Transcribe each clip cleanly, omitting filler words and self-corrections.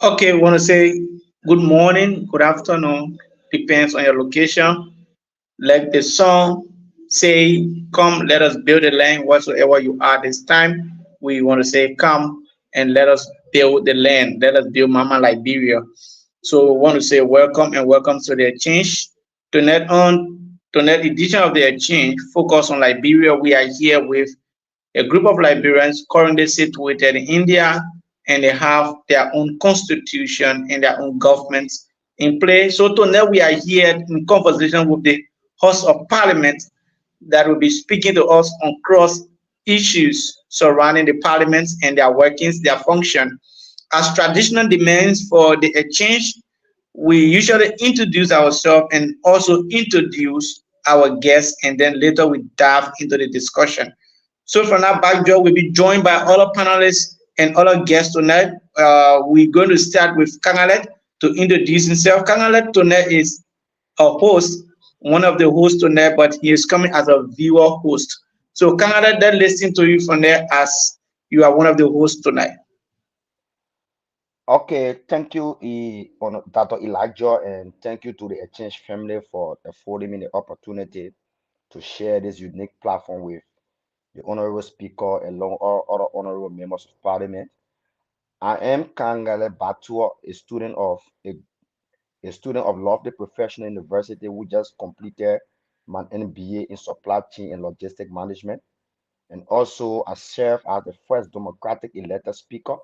Okay, we want to say good morning, good afternoon, depends on your location. Like the song say, come, let us build the land whatsoever you are this time. We want to say, come and let us build the land. Let us build Mama Liberia. So we want to say welcome and welcome to the exchange. Tonight edition of the exchange, focus on Liberia. We are here with a group of Liberians currently situated in India, and they have their own constitution and their own governments in place. So tonight we are here in conversation with the House of Parliament that will be speaking to us on cross issues surrounding the parliaments and their workings, their function. As traditional demands for the exchange, we usually introduce ourselves and also introduce our guests, and then later we dive into the discussion. So from that backdrop, we'll be joined by all our panelists and all our guests tonight. We're going to start with Kangalet to introduce himself. Kangalet tonight is a host, one of the hosts tonight, but he is coming as a viewer host. So Kangalet, then listen to you from there as you are one of the hosts tonight. Okay, thank you, Dr. Elijah, and thank you to the Exchange family for affording me the opportunity to share this unique platform with the Honorable Speaker and all other Honorable Members of Parliament. I am Kangale Batua, a student of Lovely Professional University who just completed my MBA in Supply Chain and Logistic Management. And also, I serve as the first Democratic elected speaker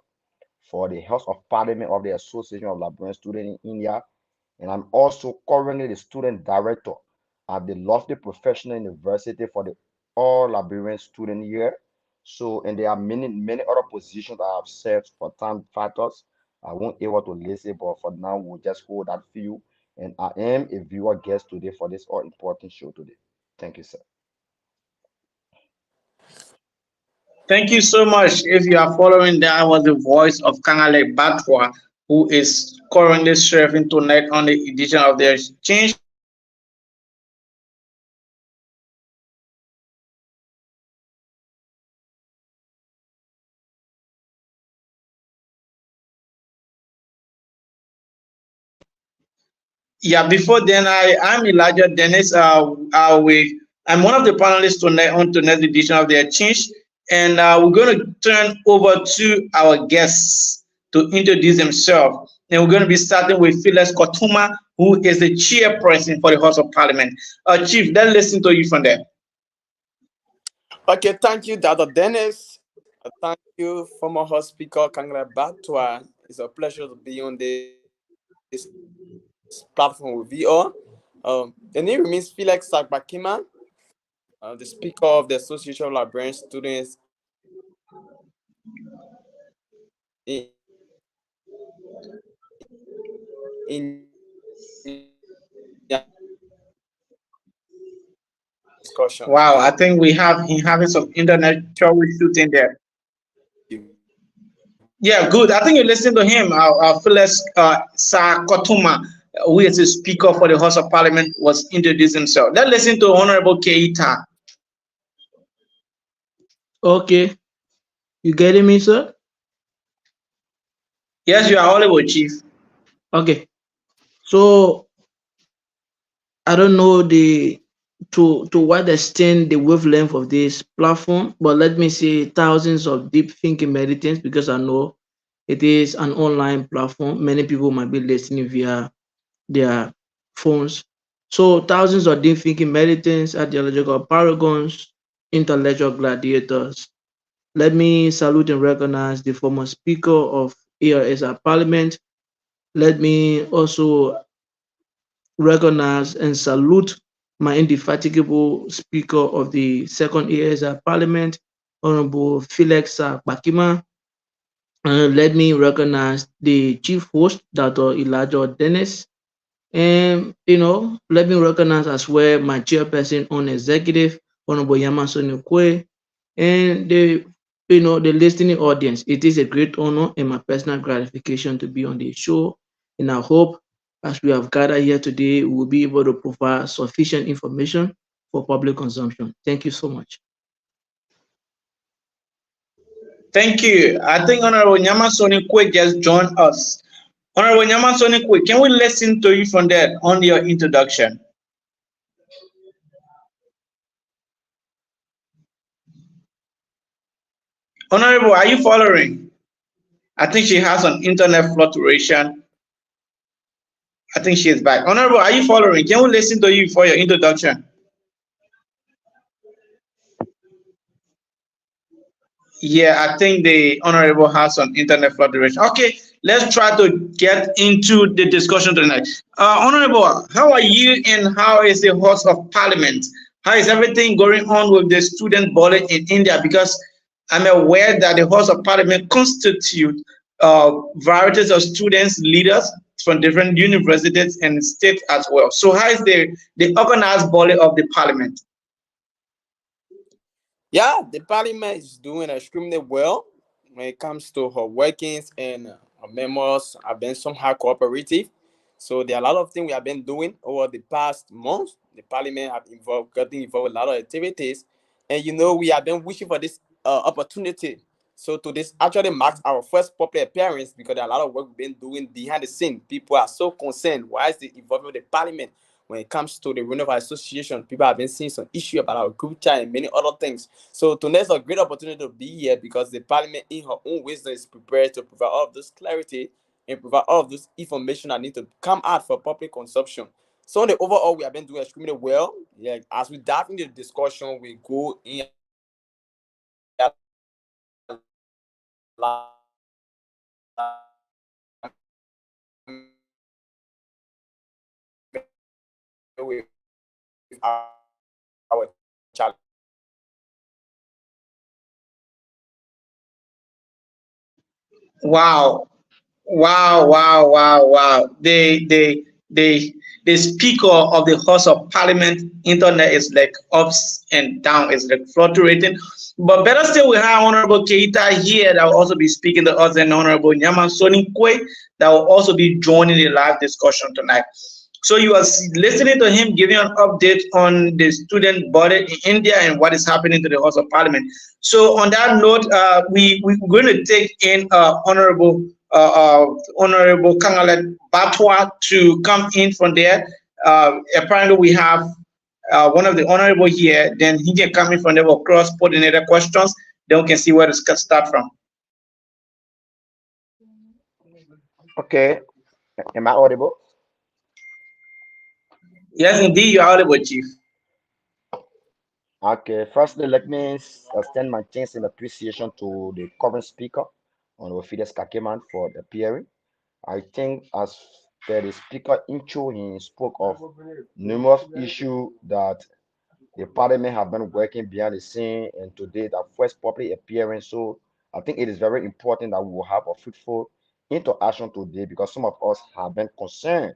for the House of Parliament of the Association of Liberian Students in India. And I'm also currently the student director at the Lovely Professional University for the All Liberian Student Year. So, and there are many other positions I have served for time factors. I won't able to list it, but for now, we'll just hold that few. And I am a viewer guest today for this all important show today. Thank you, sir. Thank you so much. If you are following, that was the voice of Kangale Batwa, who is currently serving tonight on the edition of the exchange. Yeah, before then, I'm Elijah Dennis. I'm one of the panelists tonight on tonight's edition of the exchange, and we're going to turn over to our guests to introduce themselves. And we're going to be starting with Phyllis Kotuma, who is the chairperson for the House of Parliament. Chief, let's listen to you from there. Okay, thank you, Dr. Dennis. Thank you, former House Speaker Kangla Batwa. It's a pleasure to be on this platform with you all. The name remains Felix Sakbakima, the Speaker of the Association of Liberian Students in discussion. Wow, I think we have him having some internet troubleshooting there. Yeah, good. I think you listen to him. Phyllis Sakotuma, who is the Speaker for the House of Parliament, was introducing himself. Let's listen to Honorable Keita. Okay. You getting me, sir? Yes, you are audible, Chief. Okay. So I don't know to what extent the wavelength of this platform, but let me say thousands of deep thinking meditants, because I know it is an online platform. Many people might be listening via their phones. So thousands of deep thinking meditants, ideological paragons, intellectual gladiators. Let me salute and recognize the former Speaker of ALSI Parliament. Let me also recognize and salute my indefatigable Speaker of the second ALSI Parliament, Honorable Felix Bakima. Let me recognize the chief host, Dr. Elijah Dennis. And let me recognize as well my chairperson on executive, Honorable Yamasoni Kwe, and the listening audience. It is a great honor and my personal gratification to be on the show. And I hope as we have gathered here today, we will be able to provide sufficient information for public consumption. Thank you so much. Thank you. I think Honorable Nyamasoni Kwe just joined us. Honorable Nyamasoni Kwe, can we listen to you from that on your introduction? Honorable, are you following? I think she has an internet fluctuation. I think she is back. Honorable, are you following? Can we listen to you for your introduction? Yeah, I think the honorable has some internet fluctuation. Okay, let's try to get into the discussion tonight. Honorable, how are you and how is the House of Parliament? How is everything going on with the student body in India? Because I'm aware that the House of Parliament constitute varieties of students, leaders from different universities and states as well. So how is the organized body of the Parliament? Yeah, the parliament is doing extremely well when it comes to her workings, and our members have been somehow cooperative. So there are a lot of things we have been doing over the past months. The parliament have getting involved with a lot of activities, and we have been wishing for this opportunity. So to this actually marks our first public appearance because there are a lot of work we've been doing behind the scene. People are so concerned. Why is the involvement of the parliament when it comes to the renewal association? People have been seeing some issue about our group chat and many other things. So tonight's a great opportunity to be here because the parliament in her own wisdom is prepared to provide all of this clarity and provide all of this information that need to come out for public consumption. So on the overall, we have been doing extremely well. Yeah, as we dive into the discussion, we go in with our challenge. Wow. Wow, wow, wow, wow. The speaker of the House of Parliament internet is like ups and down, it's like fluctuating. But better still, we have Honorable Keita here that will also be speaking to us, and Honorable Nyama Soni Kwe that will also be joining the live discussion tonight. So you are listening to him giving an update on the student body in India and what is happening to the House of Parliament. So on that note, we're going to take in Honorable Kangalet Batwa to come in from there. Apparently, we have one of the honorable here. Then he can come in from there. We'll cross coordinated questions. Then we can see where to start from. Okay, am I audible? Yes, indeed, you are audible, Chief. Okay, firstly, let me extend my thanks and appreciation to the current speaker, Honorable Fides Kakeman, for appearing. I think as the speaker intro, he spoke of numerous issues that the parliament have been working behind the scene, and today the first public appearance. So I think it is very important that we will have a fruitful interaction today because some of us have been concerned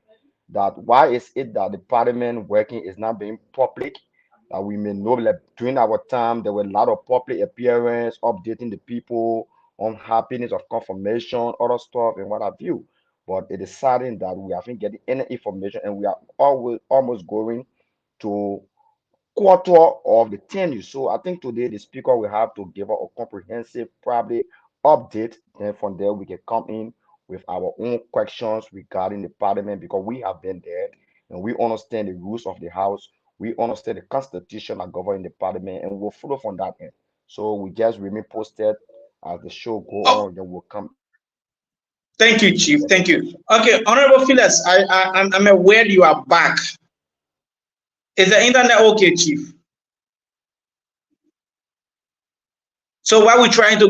that why is it that the parliament working is not being public? That we may know like during our time there were a lot of public appearance, updating the people on happiness of confirmation, other stuff, and what have you. But it is saddening that we haven't getting any information, and we are always almost going to quarter of the tenure. So I think today the speaker will have to give us a comprehensive, probably update. Then from there we can come in with our own questions regarding the parliament because we have been there and we understand the rules of the house. We understand the constitution that governs the parliament and we'll follow from that end. So we just remain posted as the show go Oh, on. Then we'll come thank you, in the Chief. second Thank you. section. Okay, Honorable Phyllis, I'm aware you are back. Is the internet okay, Chief? So while we're trying to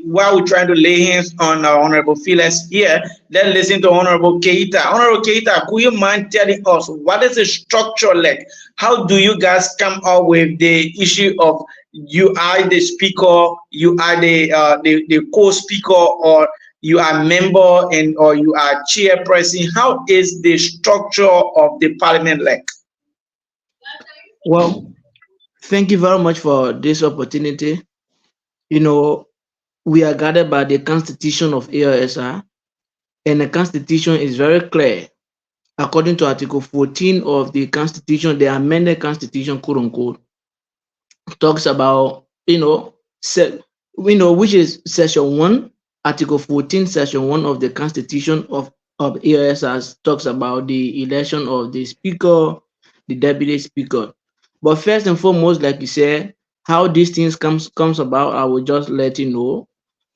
while we're trying to lay hands on Honorable Phyllis here, let's listen to Honorable Keita. Honorable Keita, could you mind telling us what is the structure like? How do you guys come up with the issue of you are the speaker, you are the co-speaker, or you are member and or you are chairperson? How is the structure of the parliament like? Well, thank you very much for this opportunity. You know, we are guided by the Constitution of ALSI, and the Constitution is very clear. According to Article 14 of the Constitution, the amended Constitution, quote unquote, talks about, which is Section 1, Article 14, Section 1 of the Constitution of ALSI talks about the election of the Speaker, the Deputy Speaker. But first and foremost, like you said, how these things comes about, I will just let you know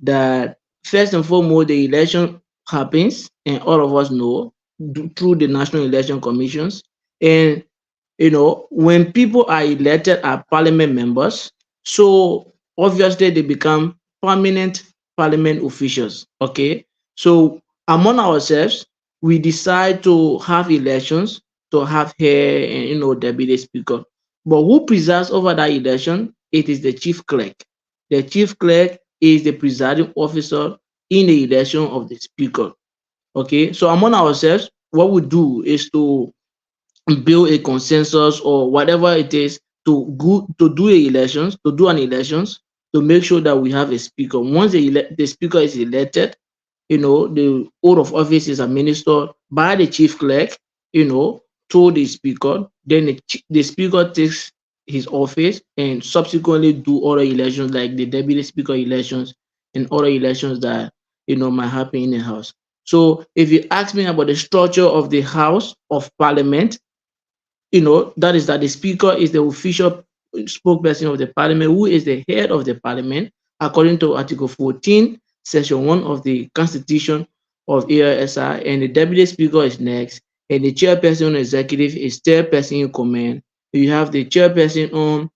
that first and foremost, the election happens, and all of us know through the National Election Commissions. And when people are elected as parliament members, so obviously they become permanent parliament officials. Okay, so among ourselves, we decide to have elections to have here and deputy speaker. But who presides over that election? It is the chief clerk. The chief clerk is the presiding officer in the election of the speaker. Okay, so among ourselves, what we do is to build a consensus or whatever it is to do an elections to make sure that we have a speaker. Once the speaker is elected, the oath of office is administered by the chief clerk, to the speaker. Then the speaker takes his office and subsequently do other elections like the deputy speaker elections and other elections that might happen in the house. So if you ask me about the structure of the House of Parliament, that is that the speaker is the official spokesperson of the parliament, who is the head of the parliament, according to Article 14, Section 1 of the Constitution of ALSI, and the deputy speaker is next, and the chairperson executive is third person in command. You have the chairperson on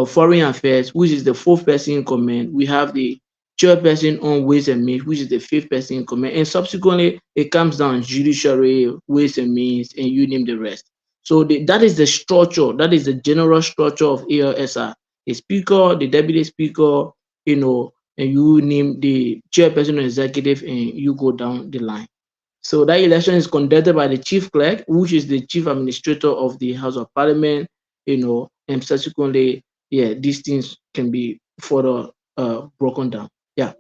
foreign affairs, which is the fourth person in command. We have the chairperson on ways and means, which is the fifth person in command, and subsequently it comes down judiciary, ways and means, and you name the rest. So that is the structure, that is the general structure of ALSI. The speaker, the deputy speaker, and you name the chairperson or executive, and you go down the line. So that election is conducted by the chief clerk, which is the chief administrator of the House of Parliament, and subsequently, these things can be further broken down. Yeah.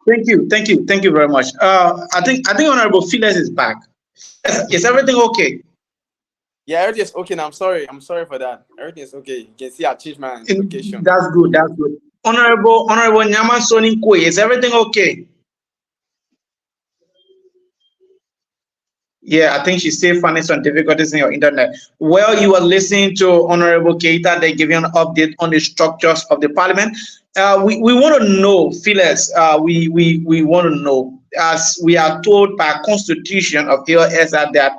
Thank you very much. I think Honorable Phileas is back. Phileas, is everything okay? Yeah, everything is okay. Now, I'm sorry for that. Everything is okay. You can see I changed my location. That's good. That's good. Honorable Nyama Soni Kwe, is everything okay? Yeah, I think she's still finding some difficulties in your internet. Well, you are listening to Honorable Keita. They give you an update on the structures of the parliament. We want to know, Phyllis, we want to know, as we are told by Constitution of ALSI that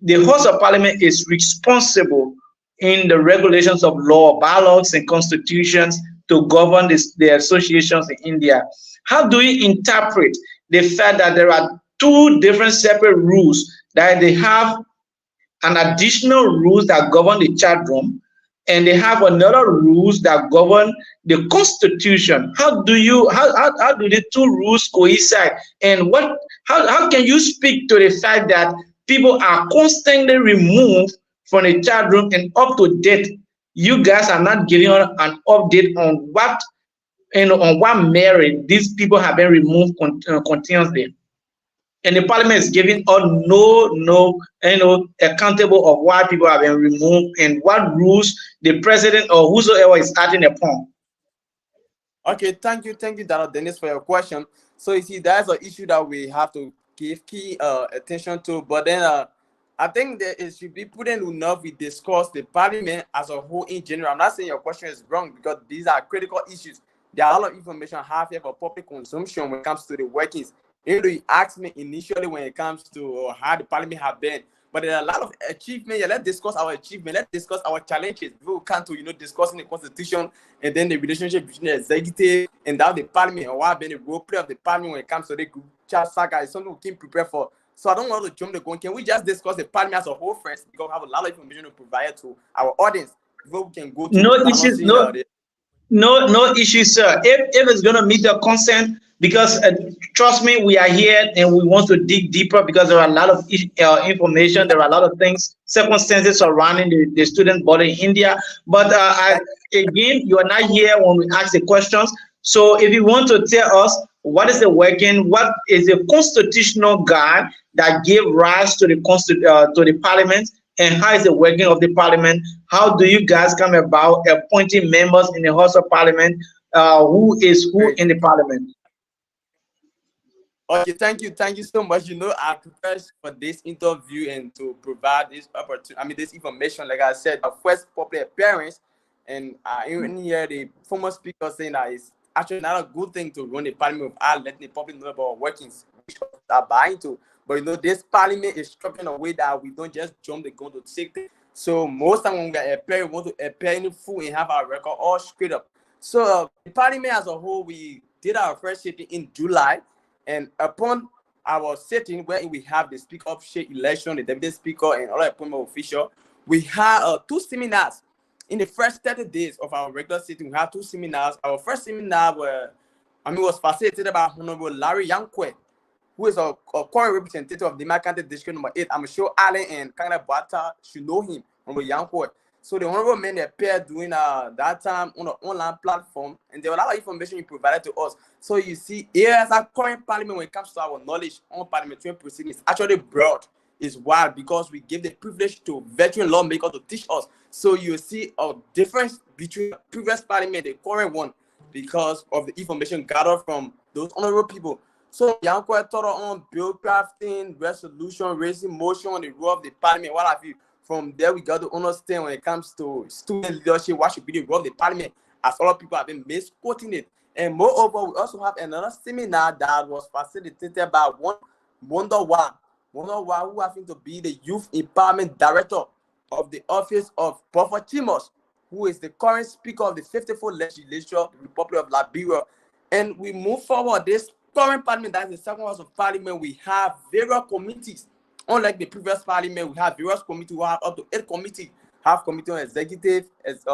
the House of Parliament is responsible in the regulations of law, bylaws, and constitutions to govern the associations in India. How do you interpret the fact that there are two different separate rules, that they have an additional rules that govern the chat room, and they have another rules that govern the constitution? How do the two rules coincide? And how can you speak to the fact that people are constantly removed from the chat room and up to date? You guys are not giving an update on what merit these people have been removed continuously. And the parliament is giving us no accountable of why people have been removed and what rules the president or whosoever is acting upon. Okay, thank you, Dr. Dennis, for your question. So you see, that's an issue that we have to give key attention to. But then I think that it should be prudent enough we discuss the parliament as a whole in general. I'm not saying your question is wrong, because these are critical issues. There are a lot of information I have here for public consumption when it comes to the workings. You asked me initially when it comes to how the parliament have been, but there are a lot of achievements. Yeah, let's discuss our achievement. Let's discuss our challenges. We can't discussing the constitution and then the relationship between the executive and now the parliament, or what been the role play of the parliament when it comes to the group chat saga is something we can prepare for. So I don't want to jump the gun. Can we just discuss the parliament as a whole first, because we have a lot of information to provide to our audience? before we can go to No issues. balancing No, no issue, sir. If it's gonna meet the consent, because trust me, we are here and we want to dig deeper because there are a lot of information, there are a lot of things, circumstances surrounding the student body in India. But again, you are not here when we ask the questions. So if you want to tell us what is the working, what is the constitutional guide that gave rise to to the parliament, and how is the working of the parliament? How do you guys come about appointing members in the House of Parliament? Who is who Great. in the parliament? Okay, thank you so much. I prepared for this interview and to provide this opportunity. I mean, this information. Like I said, the first public appearance, and even here the former speaker saying that it's actually not a good thing to run the parliament without letting the public know about workings, which are buying to. But this parliament is structured in a way that we don't just jump the gun to take things. So most time when we are appearing, we want to appear in full and have our record all straight up. So the parliament as a whole, we did our first sitting in July. And upon our sitting, where we have the speaker of state election, the deputy speaker, and other appointment official, we had 2 seminars. In the first 30 days of our regular sitting, we had 2 seminars. Our first seminar was facilitated by Honorable Larry Yankwe, who is a current representative of the County District number 8. I'm sure Allen and Canada Bata should know him, Honorable Yankwe. So the honorable men appeared during that time on an online platform, and there was a lot of information he provided to us. So you see, here as our current parliament, when it comes to our knowledge on parliamentary proceedings, actually broad. Is wild because we give the privilege to veteran lawmakers to teach us. So you see a difference between the previous parliament and the current one because of the information gathered from those honorable people. So Yanko taught on bill crafting, resolution, raising motion, the role of the parliament, what have you. From there, we got to understand when it comes to student leadership, what should be the role of the parliament, as a lot of people have been misquoting it. And moreover, we also have another seminar that was facilitated by one Wonder who happened to be the Youth Empowerment Director of the Office of Buffer Chimos, who is the current Speaker of the 54th Legislature, the Republic of Liberia. And we move forward. This current parliament, that is the second house of parliament, we have various committees. Unlike the previous parliament, we have various committees. We have up to 8 committees. Have committee on executive,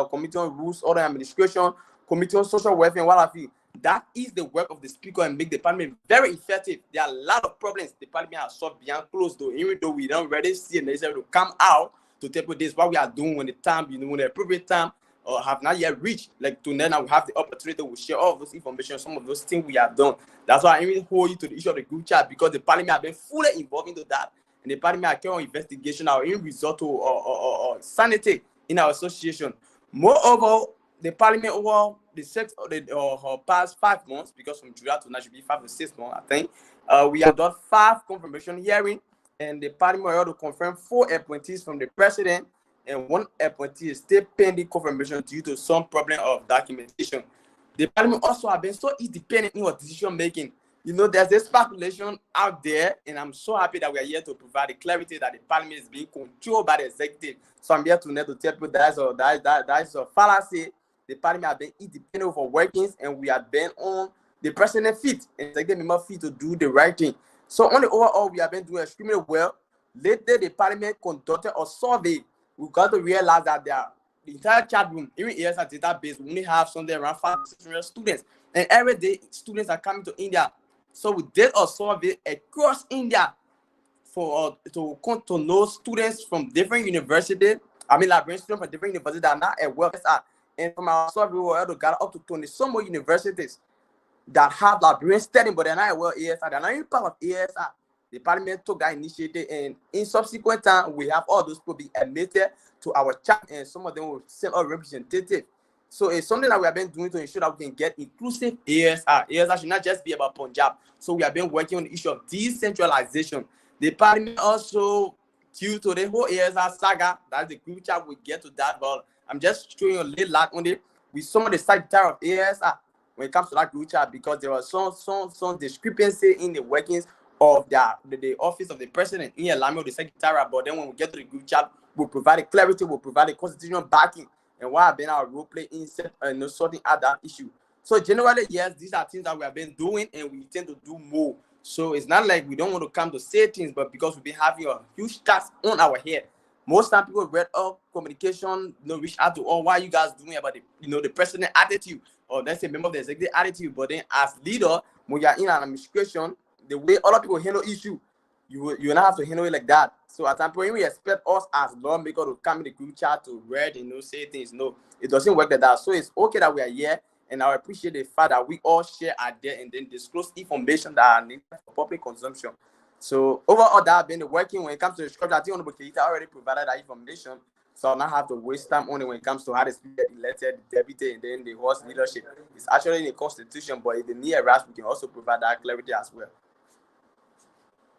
committee on rules, order administration, committee on social welfare, and what have you. That is the work of the speaker and make the parliament very effective. There are a lot of problems the parliament has solved behind closed door, even though we don't really see it necessary to come out to tell people this what we are doing when the time, when the appropriate time have not yet reached. Like to now we have the opportunity to share all of those information, some of those things we have done. That's why I even hold you to the issue of the group chat, because the parliament have been fully involved into that. And the parliament are carrying investigation or in result to or sanity in our association. Moreover, the parliament over the past 5 months, because from July to now should be 5 to 6 months, I think, we have done 5 confirmation hearing, and the parliament ought to confirm 4 appointees from the president, and 1 appointee is still pending confirmation due to some problem of documentation. The parliament also have been so independent in our decision making. There's this speculation out there, and I'm so happy that we are here to provide the clarity that the parliament is being controlled by the executive. So I'm here to tell people that is a fallacy. The parliament have been independent of our workings, and we have been on the president's feet and executive member feet to do the right thing. So on the overall, we have been doing extremely well. Later, the parliament conducted a survey. We got to realize that the entire chat room, even here at database, we only have something around 500 students, and every day students are coming to India. So we did a survey across India for to know students from different universities. I mean, Liberian students from different universities that are not at work. And from our survey, we were able to gather up to 20 some more universities that have Liberian studying, but they're not at work ASI. They're not even part of ASI. The parliament took that initiative, and in subsequent time, we have all those people be admitted to our chat, and some of them will send our representative. So it's something that we have been doing to ensure that we can get inclusive ASI. ASI should not just be about Punjab. So we have been working on the issue of decentralization. The parliament also, due to the whole ASI saga, that's the group chat, we get to that, but I'm just showing you a little light on it with some of the secretary of ASI when it comes to that group chat, because there was some discrepancy in the workings of the office of the president in alignment with the secretary. But then when we get to the group chat, we'll provide the clarity, we'll provide the constitutional backing, and what have been our role play in sorting out that issue. So generally, yes, these are things that we have been doing, and we intend to do more. So it's not like we don't want to come to say things, but because we've been having a huge task on our head. most time people read up communication, reach out to all what you guys doing about the the president attitude, or let's say member of the executive attitude. But then as leader, when you're in an administration, the way other people handle issue, you not have to handle it like that. So at some point we expect us as lawmakers to come in the group chat to read say things. No, it doesn't work like that. So it's okay that we are here, and I appreciate the fact that we all share idea and then disclose information that are needed for public consumption. So overall, that been working when it comes to the structure. I think Honorable Keita already provided that information, so I'll not have to waste time only when it comes to how the speaker elected, the deputy, and then the host leadership. It's actually in the constitution, but if the near us, we can also provide that clarity as well.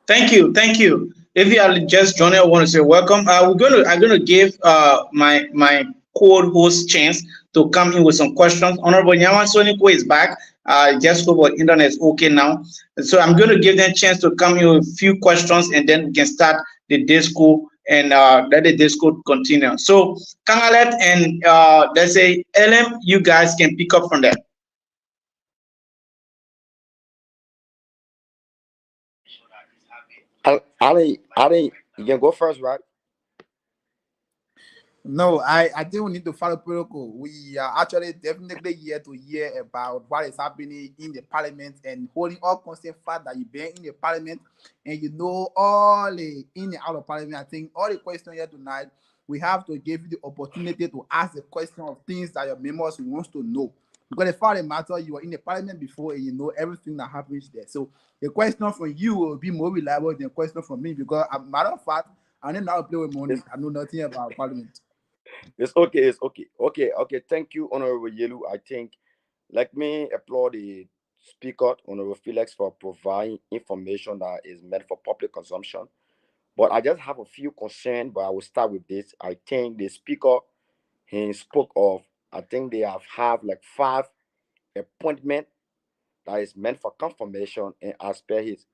Thank you, thank you. If you are just joining, I want to say welcome. I'm gonna give my co-host chance to come in with some questions. Honorable Nyawan Soniko is back. Just hope our internet is okay now. So I'm going to give them a chance to come in with a few questions, and then we can start the disco and let the disco continue. So Kangalet and let's say LM, you guys can pick up from there. Ali, you can go first, right? No, I think we need to follow protocol. We are actually definitely here to hear about what is happening in the parliament and holding all constant fact that you've been in the parliament and you know all the in and out of parliament. I think all the questions here tonight, we have to give you the opportunity to ask the question of things that your members wants to know. Because the fact of the matter, you were in the parliament before and you know everything that happens there. So the question from you will be more reliable than the question from me because, as a matter of fact, I didn't know how to play with money. I know nothing about parliament. It's okay. It's okay. Okay. Thank you, Honorable Yelu. I think let me applaud the speaker, Honorable Felix, for providing information that is meant for public consumption. But I just have a few concerns, but I will start with this. I think the speaker he spoke of, I think they have like 5 appointments that is meant for confirmation, and as per his,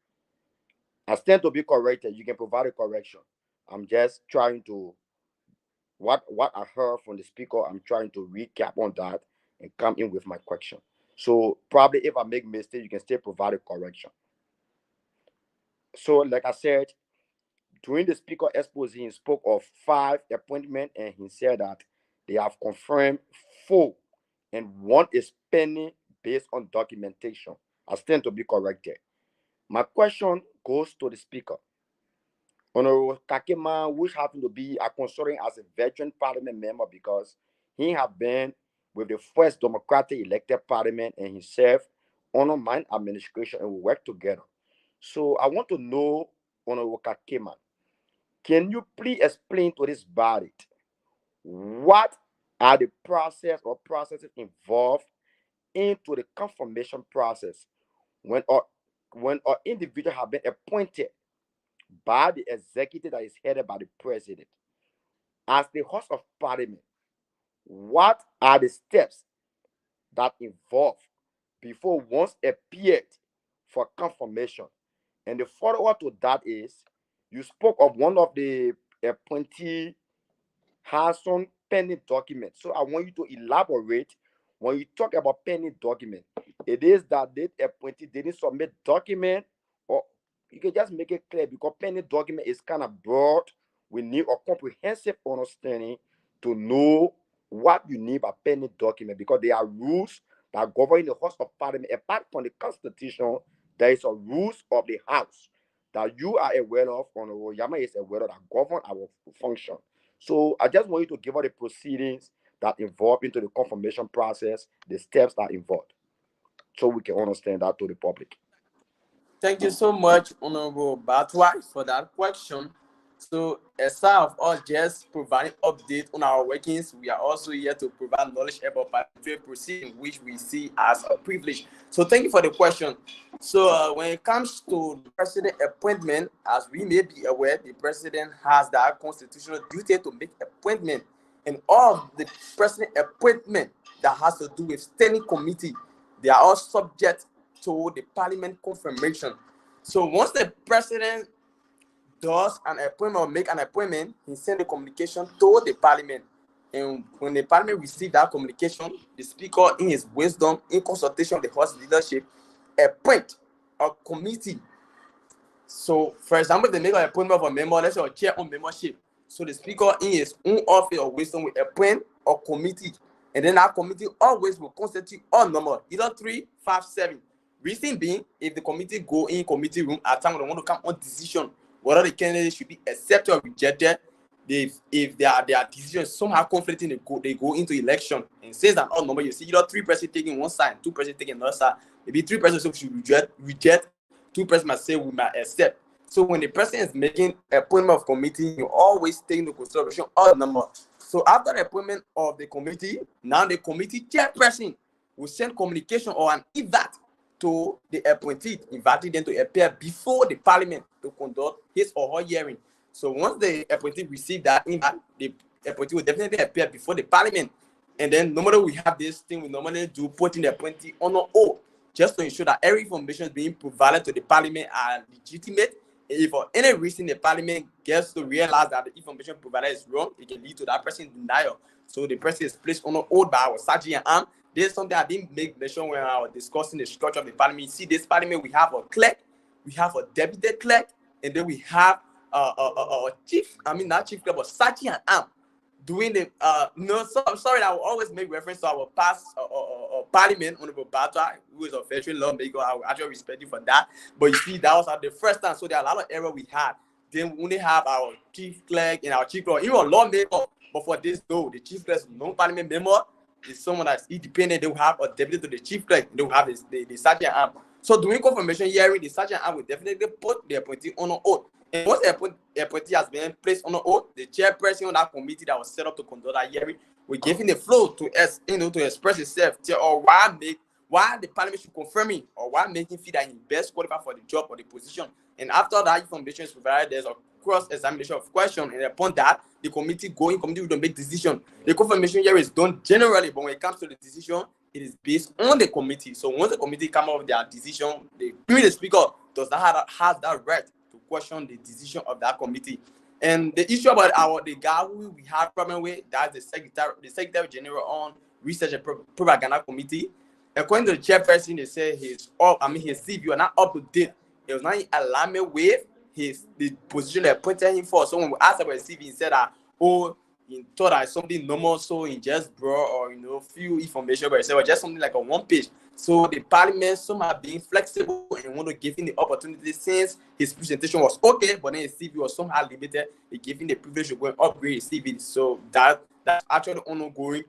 I stand to be corrected. You can provide a correction. I'm just trying to what I heard from the speaker. I'm trying to recap on that and come in with my question. So probably if I make mistake, you can still provide a correction. So like I said, during the speaker expose, he spoke of 5 appointments, and he said that they have confirmed 4, and 1 is pending based on documentation. I stand to be corrected. My question goes to the speaker. Honorable Kakema, which happened to be a considering as a veteran parliament member because he have been with the first democratic elected parliament and he served under my administration and we work together. So I want to know, Honorable Kakema, can you please explain to this body what are the process or processes involved into the confirmation process when an individual have been appointed by the executive that is headed by the president as the host of parliament? What are the steps that involve before once appeared for confirmation? And the follow-up to that is you spoke of one of the appointee has some pending document. So I want you to elaborate when you talk about pending document. It is that the appointee didn't submit document, or you can just make it clear because pending document is kind of broad. We need a comprehensive understanding to know what you need by pending document because there are rules that govern the House of Parliament. Apart from the Constitution, there is a rules of the House that you are aware of, Honorable Yama is aware of, that govern our function. So I just want you to give us the proceedings that involve into the confirmation process, the steps that involved, so we can understand that to the public. Thank you so much, Honorable Batwai, for that question. So, aside of us just providing update on our workings, we are also here to provide knowledge about parliamentary proceeding, which we see as a privilege. So, thank you for the question. So, when it comes to the president appointment, as we may be aware, the president has that constitutional duty to make appointment, and all of the president appointment that has to do with standing committee, they are all subject to the parliament confirmation. So once the president does an appointment or make an appointment, he sends the communication to the parliament. And when the parliament receives that communication, the speaker, in his wisdom, in consultation with the House leadership, appoint a committee. So, for example, they make an appointment of a member, let's say a chair on membership. So the speaker in his own office or wisdom will appoint a committee, and then that committee always will constitute all number, either 3, 5, 7. Reason being, if the committee go in committee room at time when they want to come on decision whether the candidate should be accepted or rejected, if their decisions somehow conflicting, they go into election and says that all number, you see either 3 person taking one side, 2 person taking another side. Maybe 3 person say we should reject, 2 person might say we might accept. So when the person is making appointment of committee, you always take into consideration all number. So after the appointment of the committee, now the committee chairperson will send communication or an invite to the appointee, inviting them to appear before the parliament to conduct his or her hearing. So once the appointee receive that invite, the appointee will definitely appear before the parliament. And then normally we have this thing we normally do, putting the appointee on an oath, just to ensure that every information being provided to the parliament are legitimate. If for any reason the parliament gets to realize that the information provided is wrong, it can lead to that person's denial. So the person is placed on an oath by our sergeant arm. This is something I didn't make mention when I was discussing the structure of the parliament. You see, this parliament, we have a clerk, we have a deputy clerk, and then we have a chief, not chief clerk, but sergeant arm doing the no, so I'm sorry, I will always make reference to our past parliament, Honorable Batra, who is a veteran lawmaker. I will actually respect you for that. But you see, that was the first time, so there are a lot of error we had. Then we only have our chief clerk and our chief clerk, even a lawmaker. But for this though, the chief clerk is non-parliament member, is someone that's independent. They will have a deputy to the chief clerk. They will have the sergeant arm. So during confirmation hearing, the sergeant arm will definitely put the appointee on an oath. And once the appointee has been placed on an oath, the chairperson of that committee that was set up to conduct that hearing will give him the floor to to express himself, or why the parliament should confirm him, or why make him feel that he best qualified for the job or the position. And after that information is provided, there's a cross-examination of question, and upon that, the committee will make decision. The confirmation hearing is done generally, but when it comes to the decision, it is based on the committee. So once the committee come up with their decision, the speaker does not have that right to question the decision of that committee. And the issue about the guy who we have problem with, that's the Secretary General on Research and Propaganda Committee. According to the chairperson, they say his CV are not up to date. It was not in alignment with the position they appointed him for. So when we asked about his CV, he said that, he thought that something normal, so he just brought or few information, but he said just something like a 1 page. So the parliament, some are being flexible and want to give him the opportunity, since his presentation was okay, but then his CV was somehow limited. They give him the privilege to go and upgrade his CV. So that's actually ongoing.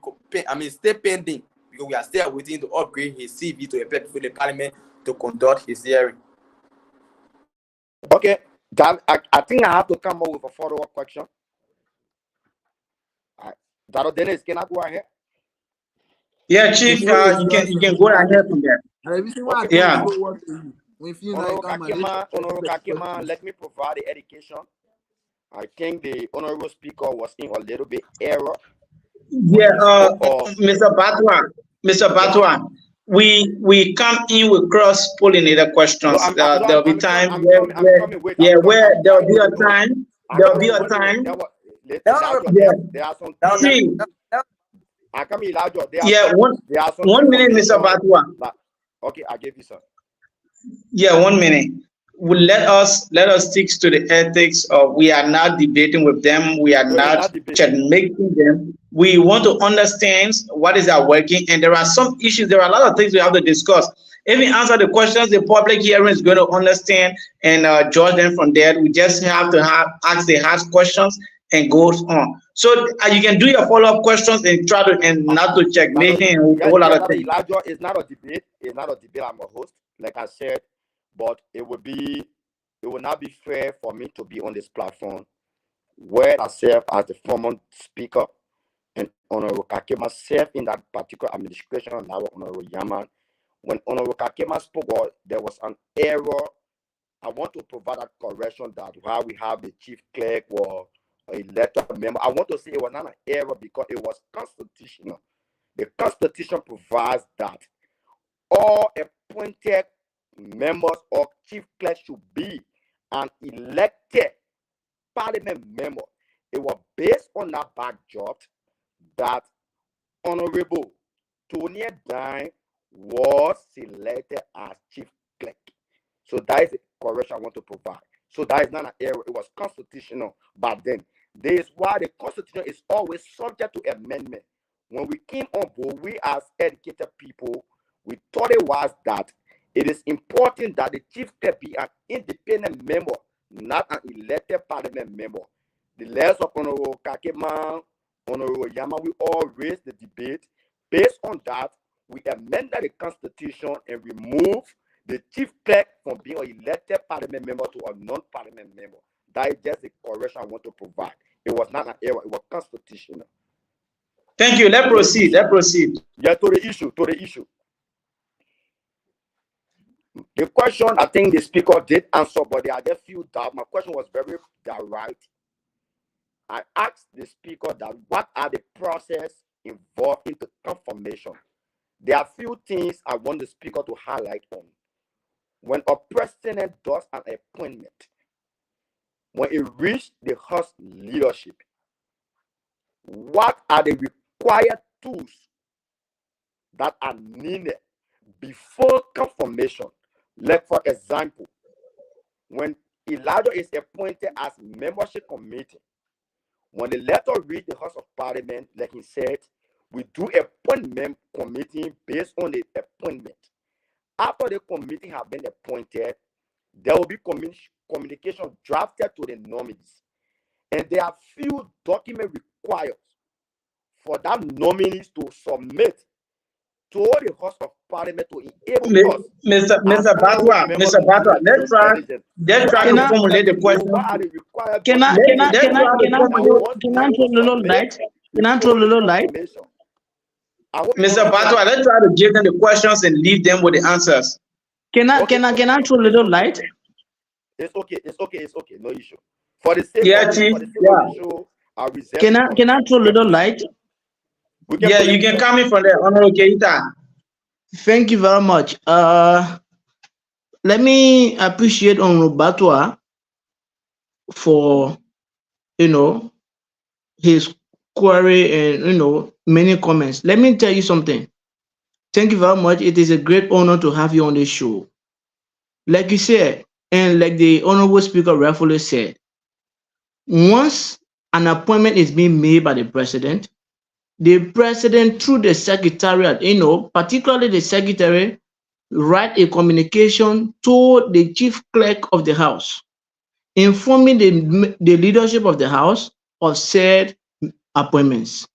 Still pending, because we are still waiting to upgrade his CV to appear before the parliament to conduct his hearing. Okay, I think I have to come up with a follow-up question. Dr. Dennis, can I go ahead? Yeah, Chief, you can go ahead from there. Yeah. Honorable Kakema, let me provide the education. I think the honorable speaker was in a little bit error. Yeah, Mr. Batwa, we come in with cross-pollinated questions. There'll be time where there'll be a time. There are some things. I come in larger. Yeah, 1 minute, Mr. Batwa. Okay, I give you some. Yeah, 1 minute. Let us stick to the ethics of, we are not debating with them. We are not checkmating them. We want to understand what is our working, and there are some issues. There are a lot of things we have to discuss. If we answer the questions, the public hearing is going to understand and judge them from there. We just have to ask the hard questions and goes on. So you can do your follow-up questions and try to, and not to checkmate and a whole lot of things. Elijah, it's not a debate. It's not a debate. I'm a host, like I said. But it will not be fair for me to be on this platform where I serve as the former speaker and Honorable Kakema served in that particular administration, and now Honorable Yaman. When Honorable Kakema spoke, there was an error. I want to provide a correction that while we have the chief clerk or a letter member, I want to say it was not an error because it was constitutional. The Constitution provides that all appointed members of chief clerk should be an elected parliament member. It was based on that backdrop that Honorable Tony Dine was selected as chief clerk. So that is the correction I want to provide. So that is not an error. It was constitutional back then. This is why the Constitution is always subject to amendment. When we came on board, we as educated people, we thought it was that it is important that the chief clerk be an independent member, not an elected parliament member. The letters of Honorable Kakema, Honorable Yama, we all raised the debate. Based on that, we amended the Constitution and removed the chief clerk from being an elected parliament member to a non-parliament member. That is just the correction I want to provide. It was not an error, it was constitutional. Thank you. Let's proceed. Let's proceed. Yeah, to the issue. The question, I think the speaker did answer, but there are just few doubts. My question was very direct. I asked the speaker that what are the process involved into confirmation. There are few things I want the speaker to highlight on. When a president does an appointment, when it reaches the House leadership, what are the required tools that are needed before confirmation? Like, for example, when Elijah is appointed as membership committee, when the letter reads the House of Parliament, like he said, we do appointment committee based on the appointment. After the committee have been appointed, there will be communication drafted to the nominees. And there are few documents required for that nominees to submit to the House of Parliament to enable us. Mr. Batwa, let's try to formulate the question. Can I throw a little light? Can I throw a little light? Mr. Batwa, let's try to give them the questions and leave them with the answers. Can I throw a little light? It's okay. No issue. For the sake Yeah, of Chief. the issue, I reserve. Can I throw a little light? Yeah, you can come in from there. Honorable Keita. Thank you very much. Let me appreciate Honorable Batwa for his query and many comments. Let me tell you something. Thank you very much. It is a great honor to have you on this show. Like you said, and like the honorable speaker rightfully said, once an appointment is being made by the president through the secretariat, particularly the secretary, write a communication to the chief clerk of the house, informing the leadership of the house of said appointments.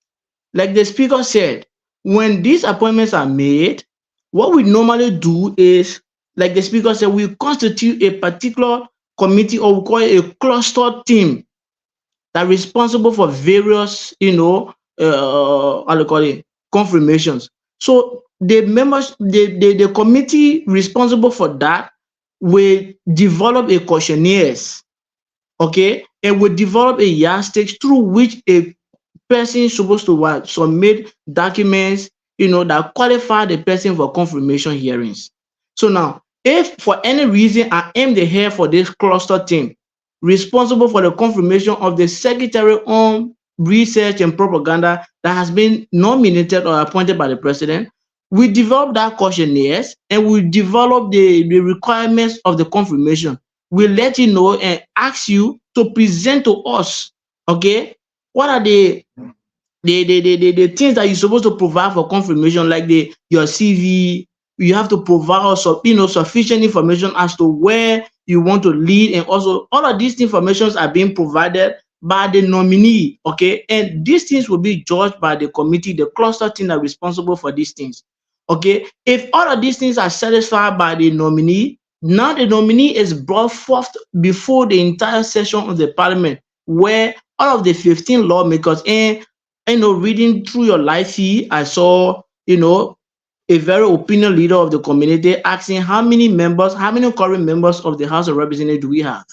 Like the speaker said, when these appointments are made, what we normally do is, like the speaker said, we constitute a particular committee, or we call it a cluster team, that responsible for various, confirmations. So the members, the committee responsible for that will develop a questionnaires, okay, and will develop a yardstick through which a person is supposed to submit documents, that qualify the person for confirmation hearings. So now, if for any reason I am the head for this cluster team, responsible for the confirmation of the Secretary on Research and Propaganda that has been nominated or appointed by the president, we develop that questionnaires and we develop the requirements of the confirmation. We'll let you know and ask you to present to us, okay, what are the things that you're supposed to provide for confirmation, like your CV. You have to provide also, sufficient information as to where you want to lead, and also all of these informations are being provided by the nominee, okay, and these things will be judged by the committee, the cluster team that are responsible for these things, okay. If all of these things are satisfied by the nominee, now the nominee is brought forth before the entire session of the parliament, where all of the 15 lawmakers, and reading through your live feed, I saw a very opinion leader of the community asking how many current members of the House of Representatives do we have?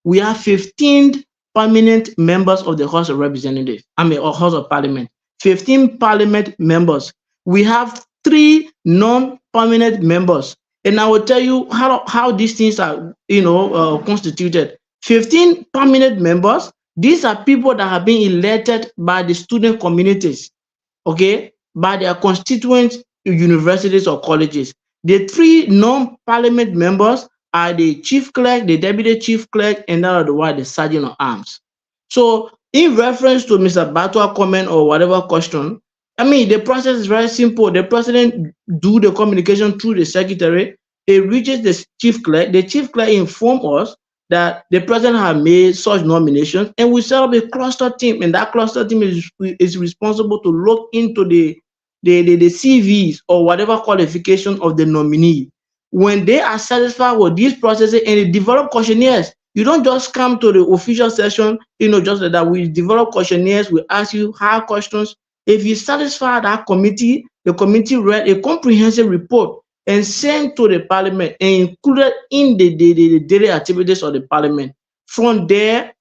We have 15 permanent members of the House of Representatives, or House of Parliament, 15 parliament members. We have 3 non-permanent members. And I will tell you how these things are, constituted. 15 permanent members, these are people that have been elected by the student communities, okay, by their constituent universities or colleges. The 3 non-parliament members are the chief clerk, the deputy chief clerk, and the sergeant of arms. So In reference to Mr. Batwa comment or whatever question, I mean, the process is very simple. The president do the communication through the secretary. It reaches the chief clerk. The chief clerk inform us that the president has made such nominations, and we set up a cluster team, and that cluster team is responsible to look into the CVs or whatever qualification of the nominee. When they are satisfied with these processes and they develop questionnaires, you don't just come to the official session, just like that. We develop questionnaires, we ask you hard questions. If you satisfy that committee, the committee read a comprehensive report and sent to the parliament and included in the daily activities of the parliament. From there,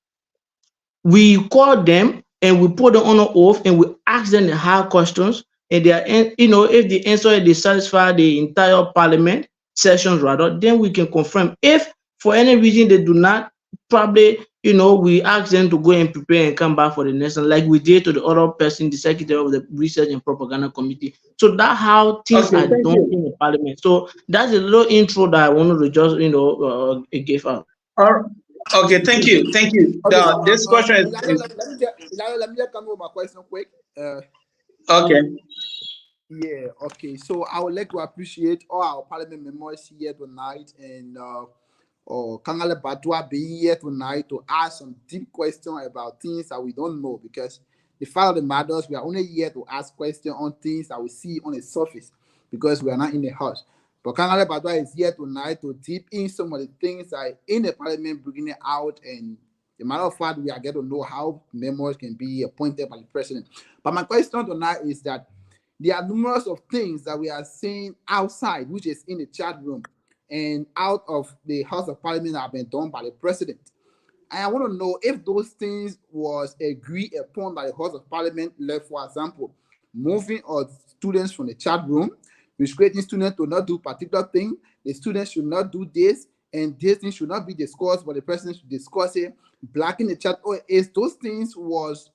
we call them and we put them on an oath and we ask them the hard questions. And they are, if the answer they satisfy the entire parliament sessions rather, then we can confirm. If for any reason they do not, probably, we ask them to go and prepare and come back for the next one, like we did to the other person, the secretary of the research and propaganda committee. So that's how things Okay, are thank done you. in the parliament. So that's a little intro that I wanted to just give out. Okay, thank you, thank you. Okay, so This question Elijah, is let me just come with my question quick. okay. Yeah, okay. So I would like to appreciate all our parliament members here tonight and Kangale Batwa being here tonight to ask some deep questions about things that we don't know, because the fact of the matter is we are only here to ask questions on things that we see on the surface because we are not in the house. But Kangale Batwa is here tonight to deep in some of the things that are in the parliament bringing it out, and the matter of fact, we are getting to know how members can be appointed by the president. But my question tonight is that there are numerous of things that we are seeing outside, which is in the chat room and out of the House of Parliament that have been done by the president. And I want to know if those things was agreed upon by the House of Parliament, like for example, moving of students from the chat room, restricting students to not do particular thing. The students should not do this, and this thing should not be discussed, but the president should discuss it. Blacking the chat, or is those things was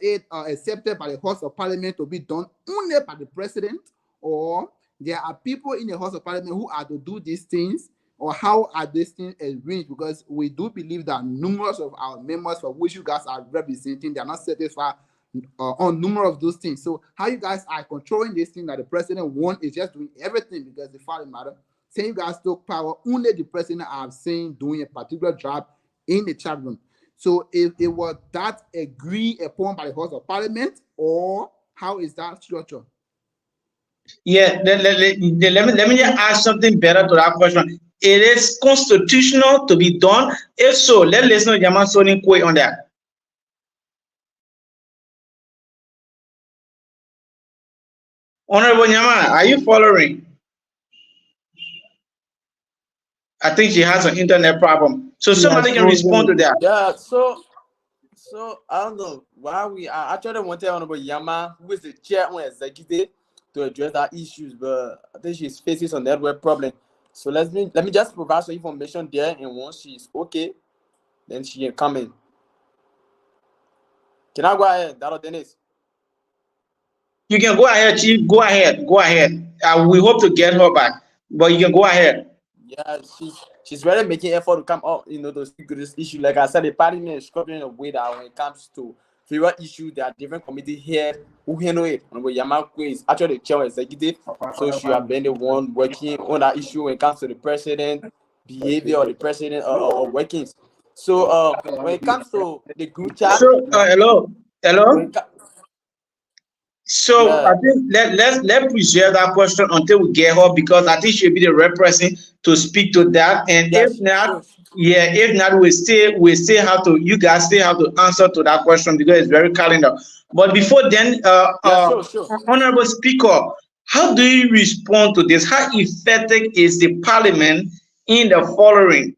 it accepted by the House of Parliament to be done only by the president, or there are people in the House of Parliament who are to do these things, or how are these things arranged? Because we do believe that numerous of our members for which you guys are representing, they are not satisfied on numerous of those things. So how you guys are controlling this thing that the president wants is just doing everything because the fact of the matter, saying you guys took power, only the president are saying doing a particular job in the chat room. So if it was that agreed upon by the House of Parliament, or how is that structure? Yeah, let me just add something better to that question. It is constitutional to be done. If so, let listener Yaman Soni quick on that. Honorable Yaman, are you following? I think she has an internet problem. So She has somebody can respond to frozen. that. Yeah, so I don't know why I actually wanted Honorable Yama, who is the chair on executive, to address that issues, but I think she's facing some network problem. So let me just provide some information there, and once she's okay, then she can come in. Can I go ahead, Dr. Dennis? You can go ahead, Chief. Go ahead. Go ahead. We hope to get her back, but you can go ahead. Yeah, she's really making effort to come up, to speak to this issue. Like I said, the parliament is struggling in a way that when it comes to favorite issues, there are different committee here who handle it. Honorable Yamakwe is actually the chair executive, so she has been the one working on that issue when it comes to the president behavior or the president or workings. So when it comes to the group chat, So hello. when it, So I yeah, think let's preserve that question until we get her, because I think she'll be the right person to speak to that. And yeah, if not, sure. yeah, if not, we still have to, you guys still have to answer to that question because it's very calendar. But before then, Yeah, sure. Honorable Speaker, how do you respond to this? How effective is the Parliament in the following?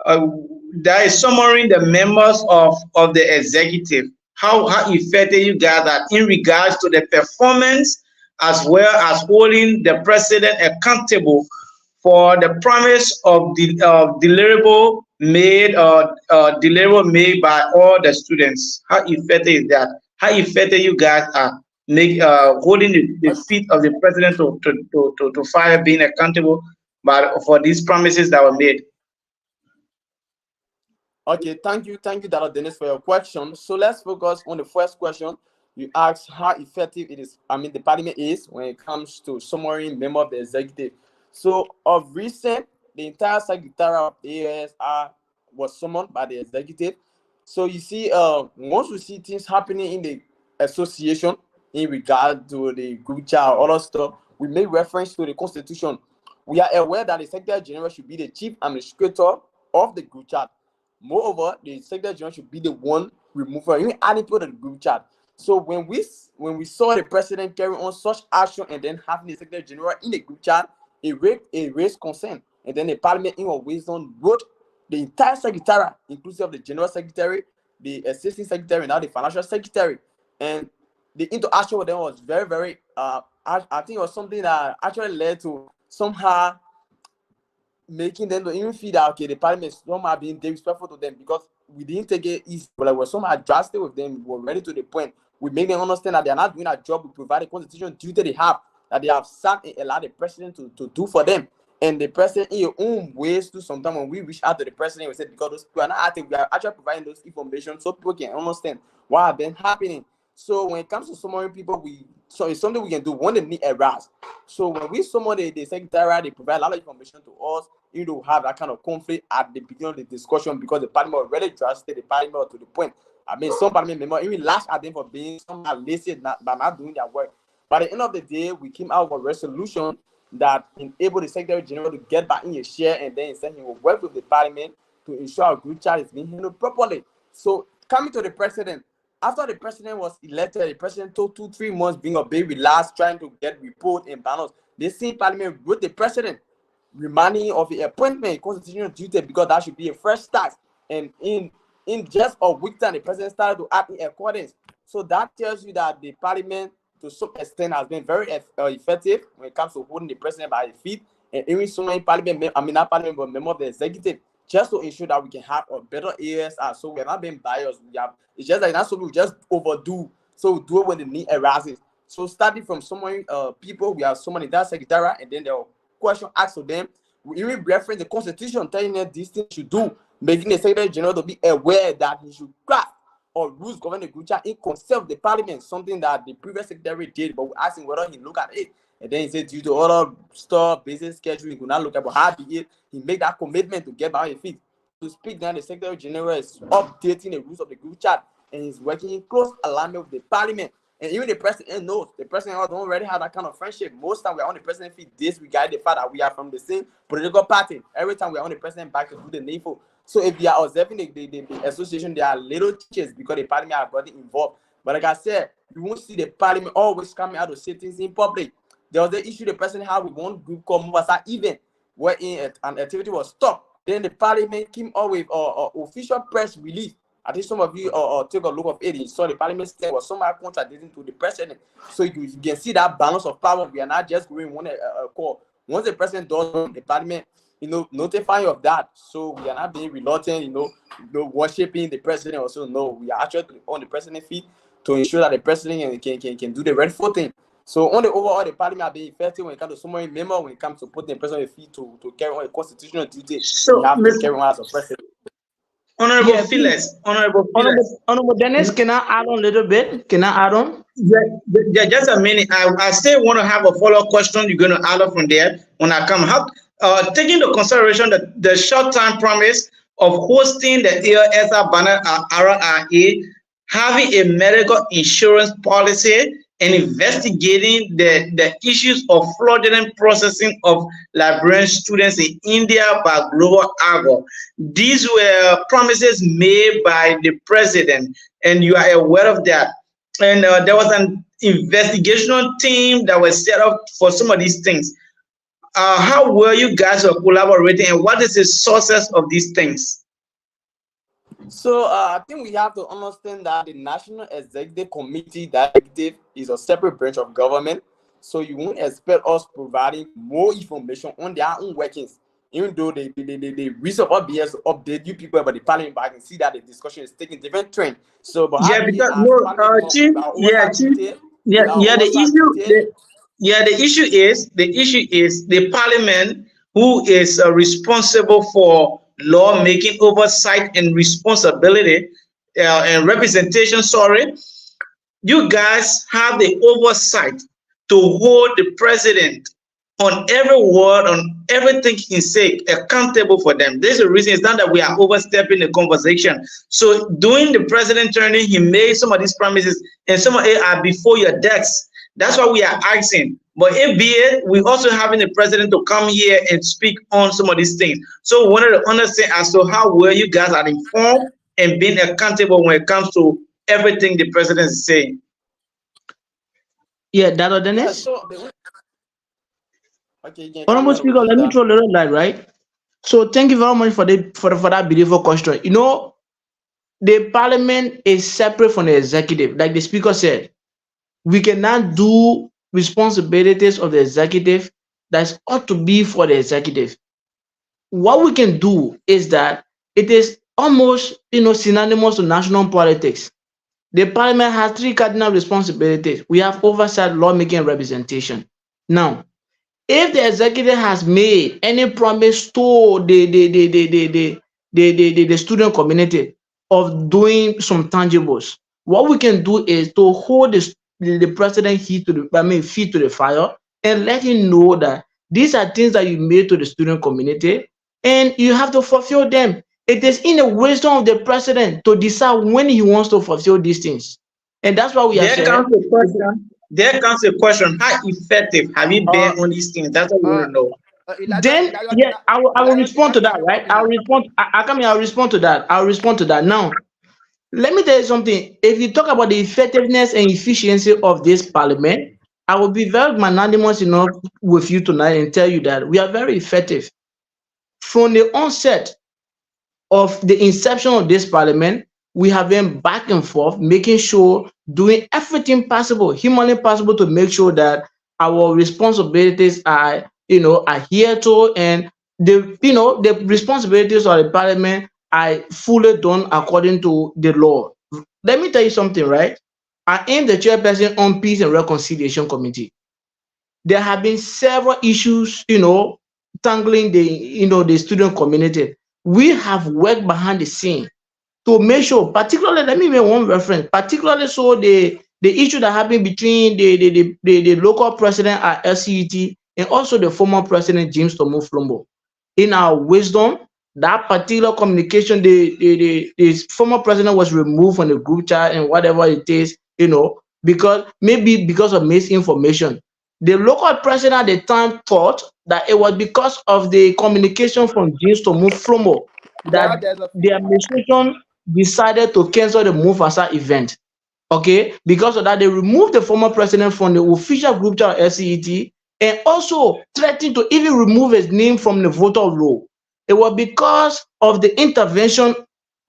Uh, that is summarizing the members of the executive. How effective you guys are in regards to the performance, as well as holding the president accountable for the promise of the deliverable made by all the students. How effective is that? How effective you guys are holding the feet of the president to fire, being accountable but for these promises that were made. Okay, thank you, Dr. Dennis, for your question. So let's focus on the first question. You asked how effective it is. I mean, the parliament is when it comes to summarizing member of the executive. So of recent, the entire secretariat of the ASR was summoned by the executive. So you see, once we see things happening in the association in regard to the group chat or other stuff, we make reference to the constitution. We are aware that the secretary general should be the chief administrator of the group chat. Moreover, the secretary general should be the one remover, even adding people to the group chat. So when we saw the president carry on such action and then having the secretary general in the group chat, it raised concern. And then the parliament in our wisdom wrote the entire secretariat, inclusive of the general secretary, the assistant secretary, and now the financial secretary. And the interaction with them was very, very I think it was something that actually led to somehow making them to even feel that okay, the parliament is somehow being disrespectful to them because we didn't take it easy, but like we're somehow drastic with them. We were ready to the point. We make them understand that they are not doing a job. We provide the constitutional duty they have, that they have sat and allowed the president to do for them. And the president, in your own ways, to sometimes when we reach out to the president, we said because those people are not acting, we are actually providing those information so people can understand what have been happening. So when it comes to summoning people, so it's something we can do when the need arises. So when we summon the secretariat, they provide a lot of information to us. You know, have that kind of conflict at the beginning of the discussion because the parliament already drafted the parliament to the point. I mean, some parliament members even lash at them for being somehow lazy by not doing their work. By the end of the day, we came out with a resolution that enabled the Secretary General to get back in his share and then said he will work with the parliament to ensure our group chat is being handled properly. So coming to the president, after the president was elected, the president took 2-3 months being a bit relaxed, trying to get report and balance. The same parliament wrote the president reminding of the appointment constitutional duty because that should be a fresh start. And in just a week time, the president started to act in accordance. So that tells you that the parliament, to some extent, has been very effective when it comes to holding the president by his feet and even so many parliament, I mean not parliament, but member of the executive, just to ensure that we can have a better ASR. So we're not being biased. It's just like that's what we just overdo. So we do it when the need arises. So starting from so many people, we have so many that secretariat, and then there are question asked to them. We even reference the constitution telling them these things should do, making the secretary general to be aware that he should craft or rules governing the group chat in concert of the parliament, something that the previous secretary did, but we asked him whether he look at it. And then he said due to other stuff, business schedule, he could not look at, but how be it, he made that commitment to get back on his feet. To speak now, the secretary general is updating the rules of the group chat and he's working in close alignment with the parliament. And even the president knows. The president don't already have that kind of friendship. Most time we're on the president feet disregard the fact that we are from the same political party. Every time we're on the president back to do the needful. So if we are observing the association, there are little changes because the parliament are already involved. But like I said, you won't see the parliament always coming out to say things in public. There was the issue the president had with one group called Mubasa event, where an activity was stopped. Then the parliament came up with official press release. I think some of you took a look of it. You saw the parliament stand was somehow contradicting to the president. So you can see that balance of power. We are not just going one call. Once the president does, the parliament, notifying of that. So we are not being reluctant, worshiping the president. Also, no, we are actually on the president's feet to ensure that the president can do the rightful thing. So on the overall, the parliament are being effective when it comes to so many members, when it comes to putting the president on feet to carry on a constitutional duty. So, We have to carry on as a president. Honorable Yeah, please. Phyllis, Honorable Phyllis. Honorable Dennis, can I add on a little bit? Can I add on? Yeah, just a minute. I still want to have a follow-up question. You're going to add up from there when I come. Taking into consideration the short-term promise of hosting the ALSI banner RRA, having a medical insurance policy, and investigating the issues of fraudulent processing of Liberian students in India by Global Agro. These were promises made by the president, and you are aware of that. And there was an investigation team that was set up for some of these things. How were you guys collaborating, and what is the sources of these things? So I think we have to understand that the National Executive Committee directive is a separate branch of government. So you won't expect us providing more information on their own workings, even though the reason of BS update you people about the parliament, but I can see that the discussion is taking different trend. So, but Yeah, because no, Chief, yeah, Chief, the issue is the parliament who is responsible for lawmaking oversight and responsibility and representation, sorry, you guys have the oversight to hold the president on every word, on everything he say, accountable for them. This is the reason. It's not that we are overstepping the conversation. So during the president turning, he made some of these promises, and some of it are before your decks. That's why we are asking. But if be it, we also having the president to come here and speak on some of these things. So we wanted to understand as to how well you guys are informed and being accountable when it comes to everything the president is saying. Yeah, Dr. Yeah, Dennis. so okay, you can come Honorable ahead Speaker, with let me that. throw a little light, right? So thank you very much for for that beautiful question. You know, the parliament is separate from the executive. Like the speaker said, we cannot do responsibilities of the executive that ought to be for the executive. What we can do is that it is almost, synonymous to national politics. The parliament has three cardinal responsibilities. We have oversight, lawmaking, and representation. Now, if the executive has made any promise to the student community of doing some tangibles, what we can do is to hold the president feet to the fire and let him know that these are things that you made to the student community and you have to fulfill them. It is in the wisdom of the president to decide when he wants to fulfill these things. And that's why we have There said, comes a question. There comes a question. How effective have you Uh, been on these things? That's what we want uh, to know. then yeah, I will Elijah, respond to that, can right? come in I'll now. respond. I come here, I'll respond to that. I'll respond to that. Now, let me tell you something. If you talk about the effectiveness and efficiency of this parliament, I will be very magnanimous enough with you tonight and tell you that we are very effective. From the onset of the inception of this parliament, we have been back and forth, making sure, doing everything possible, humanly possible, to make sure that our responsibilities are, adhered to, and the responsibilities of the parliament are fully done according to the law. Let me tell you something, right? I am the chairperson on Peace and Reconciliation Committee. There have been several issues, tangling the student community. We have worked behind the scene to make sure, particularly, let me make one reference, particularly so the issue that happened between the local president at LCET and also the former president James Tomo Flombo. In our wisdom, that particular communication, the former president was removed from the group chat and whatever it is, because maybe because of misinformation. The local president at the time thought that it was because of the communication from James Tomo Flombo that Elijah, there's a the feedback. administration decided to cancel the Mufasa event. Okay, because of that, they removed the former president from the official group chat of SCET and also threatened to even remove his name from the voter roll. It was because of the intervention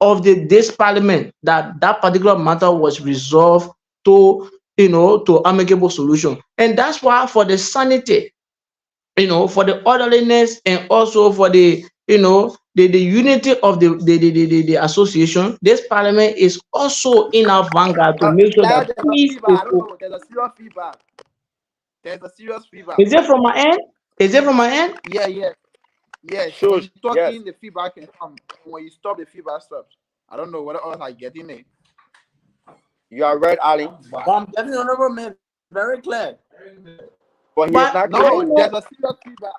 of this parliament that that particular matter was resolved to to amicable solution. And that's why, for the sanity, for the orderliness, and also for the the unity of the association, this parliament is also in our vanguard to make sure that Elijah, there's a peace feedback. is. I don't know. There's a serious feedback. There's a serious feedback. Is it from my end? Is it from my end? Yeah, yeah. Yes. When Sure. you're Yes. talking, the feedback can come. When you stop, the feedback stops. I don't know what else I get in it. You are right, Ali. Getting honorable man, very clear. But he is But not I clear. don't No, know. there's a serious feedback.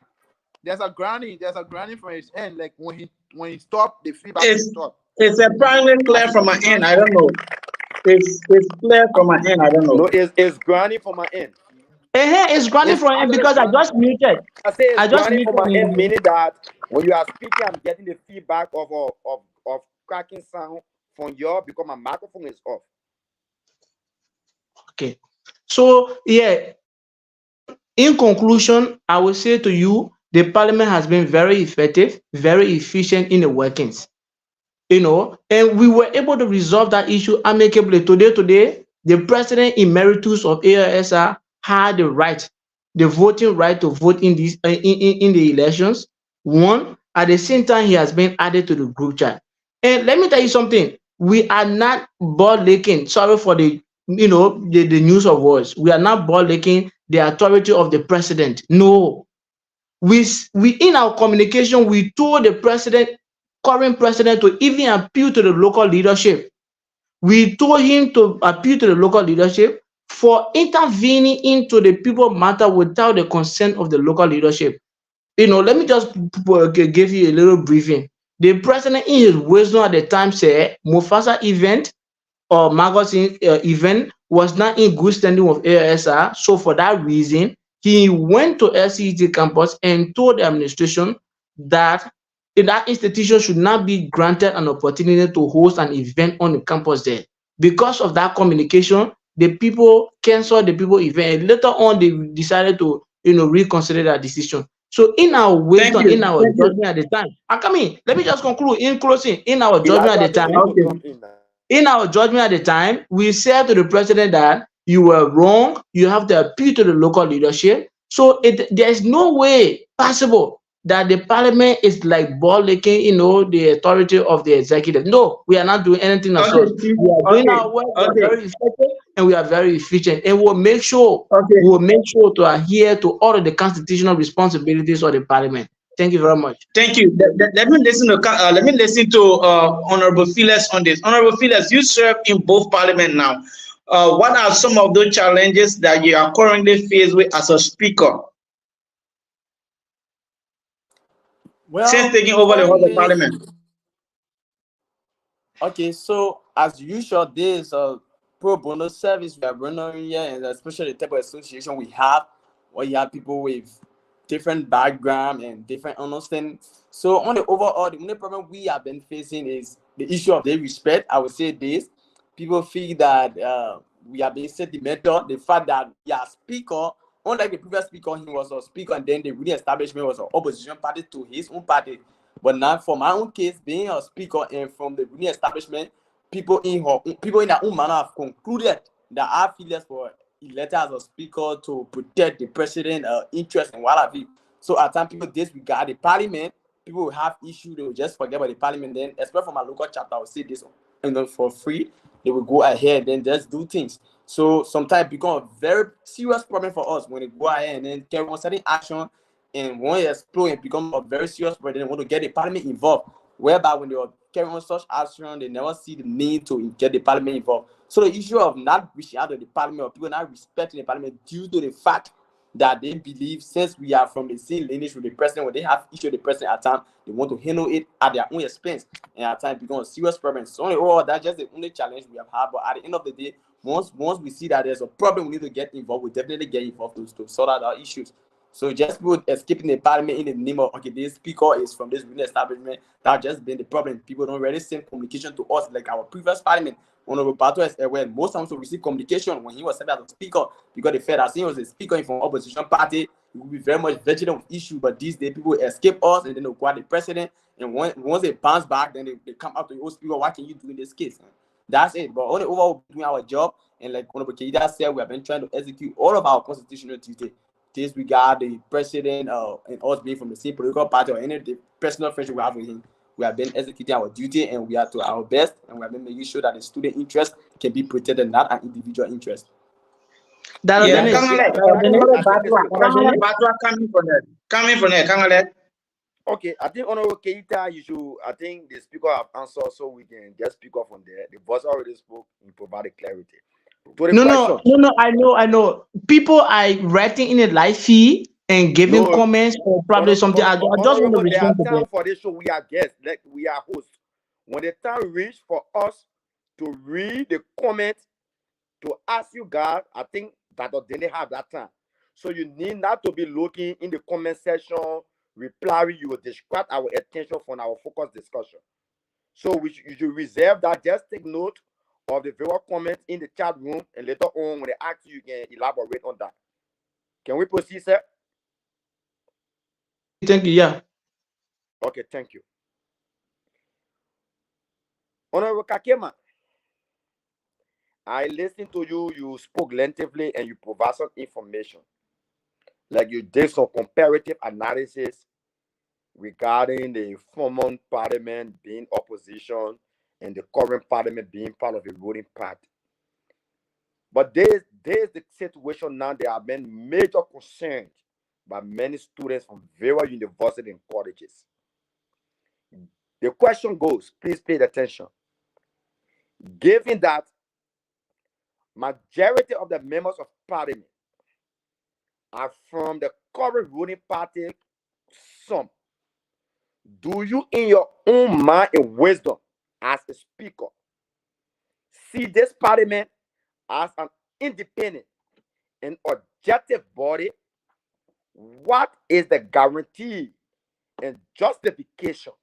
There's a grounding. There's a grounding from his end. Like when he stop, the feedback can It's stop. it's apparently As clear soon from as my you end. guys I stop. don't know. It's clear from my end. I don't No, know. it's granny from my end. It's granted It's from him actually because I grounding just from his muted. I say it's I just granny from muted my end, him. meaning that when you are speaking, I'm getting the feedback of cracking sound from your because my microphone is off. Okay. So yeah, in conclusion, I will say to you, the parliament has been very effective, very efficient in the workings. And we were able to resolve that issue amicably. Today, the president emeritus of ALSI had the voting right to vote in in the elections. One, at the same time, he has been added to the group chat. And let me tell you something: we are not bootlicking. Sorry for the news of words. We are not bootlicking the authority of the president. No, we in our communication we told the president current president to even appeal to the local leadership. We told him to appeal to the local leadership for intervening into the people matter without the consent of the local leadership. Let me just give you a little briefing. The president, in his wisdom at the time, said Mufasa event or magazine event was not in good standing with ALSI. So for that reason, he went to LCET campus and told the administration that that institution should not be granted an opportunity to host an event on the campus there. Because of that communication, the people canceled the people event. And later on, they decided to reconsider that decision. So in our Thank wisdom, in you. our Thank you. judgment at the time, I come in. Let me just conclude in closing. In our judgment at Elijah, I the think you time, need to Okay. come in now. in our judgment at the time, we said to the president that you were wrong. You have to appeal to the local leadership. So there is no way possible that the parliament is like ball licking, the authority of the executive. No, we are not doing anything of Okay, such. Chief. We are doing Okay. our work. We are Okay. very effective and we are very efficient. And Okay. we will make sure to adhere to all of the constitutional responsibilities of the parliament. Thank you very much. Thank you. Let me listen to Honorable Phyllis on this. Honorable Phyllis, you serve in both parliament now. What are some of those challenges that you are currently faced with as a speaker since Well, taking over the House of currently, Parliament? okay, so as usual, this pro bono service we are running here, and especially the type of association we have, where you have people with different background and different understanding. So on the overall, the only problem we have been facing is the issue of the respect. I would say this: people feel that we are being sentimental. The fact that we are speaker, unlike the previous speaker, he was a speaker, and then the ruling establishment was an opposition party to his own party. But now, for my own case, being a speaker and from the ruling establishment, people in their own manner have concluded that I feel less for elected as a speaker to protect the president' interest and what have you. So at times people disregard the parliament. People will have issue. They will just forget about the parliament. Then, especially from my local chapter, I will say this, for free. They will go ahead and just do things. So sometimes it become a very serious problem for us when they go ahead and then carry on certain action, and when it explodes, it becomes a very serious problem. They want to get the parliament involved. Whereby when they are carrying on such action, they never see the need to get the parliament involved. So the issue of not reaching out to the parliament, or people not respecting the parliament due to the fact that they believe, since we are from the same lineage with the president, when they have issue with the president at time, they want to handle it at their own expense, and at times it becomes a serious problem. So that's just the only challenge we have had. But at the end of the day, once we see that there's a problem, we need to get involved. We definitely get involved to sort out our issues. So just people escaping the parliament in the name of, okay, this speaker is from this ruling establishment. That just been the problem. People don't really send communication to us like our previous parliament. Honorable Pato is aware. Most times we receive communication when he was served as a speaker, because they felt as he was a speaker from opposition party, he would be very much vigilant with issue. But these days people escape us and then they acquire the president. And once they bounce back, then they come up to the old speaker. What can you do in this case? That's it. But only overall doing our job, and like Honorable Keita said, we have been trying to execute all of our constitutional duty. Disregard the president and us being from the same political party or any of the personal friendship we have with him. We have been executing our duty, and we are to our best, and we have been making sure that the student interest can be protected, not an individual interest. Dr. Yeah, Dennis, Okay, Kangale, okay, I think Honorable this Batwa, speaker. Dr. Kangale Dennis. Batwa coming from there. Coming from there, Kangale. Okay, I think Honorable Keita, you should. I think the speaker have answered, so we can just speak up from there. The boss already spoke and provided clarity to the No, question. no, no, no. I know. People are writing in a live feed and giving No, comments or probably something. I just want to honorable, there are respond to time them. for this show. We are guests, like we are hosts. When the time reach for us to read the comments, to ask you guys, I think that they have that time. So you need not to be looking in the comment section, replying. You will distract our attention from our focused discussion. So you should reserve that. Just take note of the viewer comments in the chat room, and later on when they ask you, you can elaborate on that. Can we proceed, sir? Thank you. Yeah. Okay, thank you. Honorable Kakema, I listened to you. You spoke lengthily and you provided some information. Like you did some comparative analysis regarding the former parliament being opposition and the current parliament being part of a ruling party. But there's the situation now. There have been major concerns by many students from various universities and colleges. The question goes, please pay attention. Given that majority of the members of parliament are from the current ruling party, some, do you, in your own mind and wisdom, as a speaker, see this parliament as an independent and objective body? What is the guarantee and justification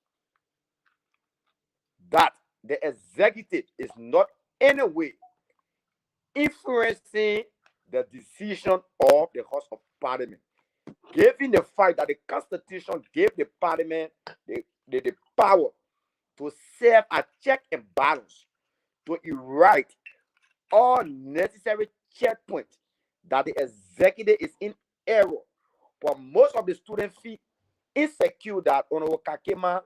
that the executive is not in a way influencing the decision of the House of Parliament, given the fact that the Constitution gave the Parliament the power to serve as check and balance, to erect all necessary checkpoints that the executive is in error. But most of the students feel insecure that Honorable Kakema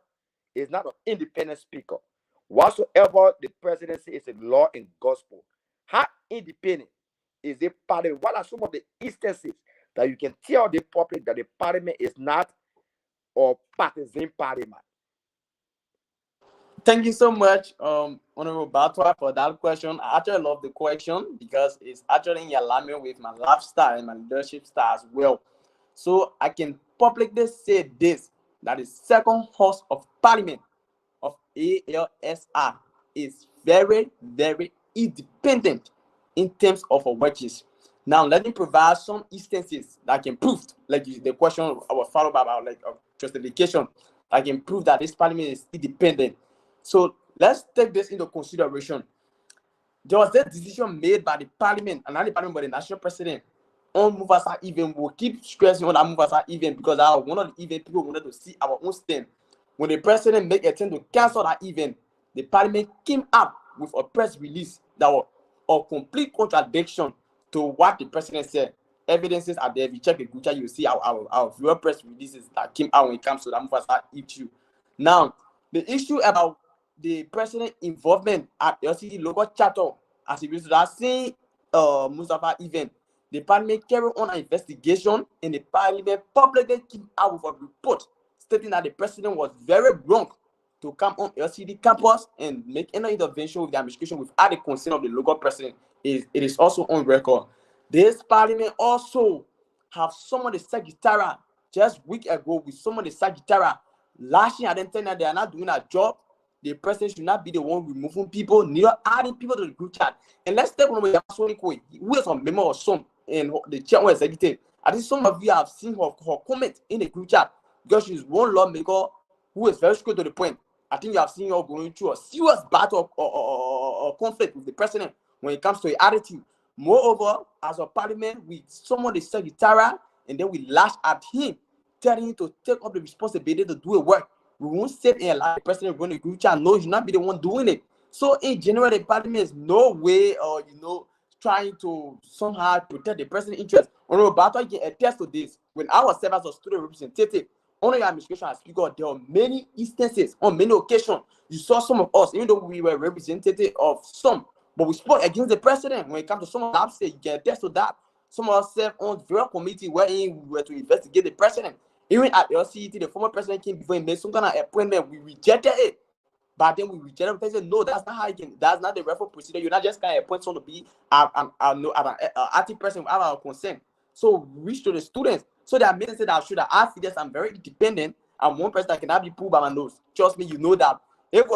is not an independent speaker. Whatsoever the presidency is a law and gospel. How independent is the parliament? What are some of the instances that you can tell the public that the parliament is not a partisan parliament? Thank you so much, Honorable Batwa, for that question. I actually love the question because it's actually in alignment with my lifestyle and my leadership style as well. So I can publicly say this, that the second House of Parliament of ALSI is very, very independent in terms of our workings. Now, let me provide some instances that can prove, like the question I was followed by about like justification, that can prove that this parliament is independent. So let's take this into consideration. There was that decision made by the parliament, and not the parliament, but the national president on Mufasa event. We'll keep stressing on that Mufasa event because one of the event people wanted to see our own stand. When the president made a attempt to cancel that event, the parliament came up with a press release that was a complete contradiction to what the president said. Evidences are there. If you check the group chat, you see our viewer press releases that came out when it comes to that Mufasa issue. Now, the issue about the president involvement at LCD local charter as it was that same Mustafa event, the parliament carried on an investigation and the parliament publicly came out with a report stating that the president was very wrong to come on LCD campus and make any intervention with the administration without the consent of the local president. It is also on record. This parliament also have some of the secretariat just week ago with some of the secretariat lashing at them saying that they are not doing a job. The president should not be the one removing people, neither adding people to the group chat. And let's take one of the who is a member of some and the chairman executive. I think some of you have seen her comment in the group chat because she's one lawmaker who is very straight to the point. I think you have seen her going through a serious battle or conflict with the president when it comes to her attitude. Moreover, as a parliament, we summon the secretariat and then we lash at him, telling him to take up the responsibility to do a work. We won't sit and allow the president run the group chat. No, he should not be the one doing it. So in general, the parliament is no way or trying to somehow protect the president's interest. Honorable Bato can attest to this. When I was served as a student representative, under your administration as speaker, there are many instances on many occasions. You saw some of us, even though we were representative of some, but we spoke against the president. When it comes to some of the upstate, you can attest to that. Some of us served on various committee wherein we were to investigate the president. Even at the LCET, the former president came before he made some kind of appointment. We rejected it. But then we rejected it. They said, no, that's not how you can, that's not the referral procedure. You're not just going to appoint someone to be an active person without our consent. So we reached to the students. So that made say that should I feel this, I'm very independent. I'm one person that cannot be pulled by my nose. Trust me, you know that. If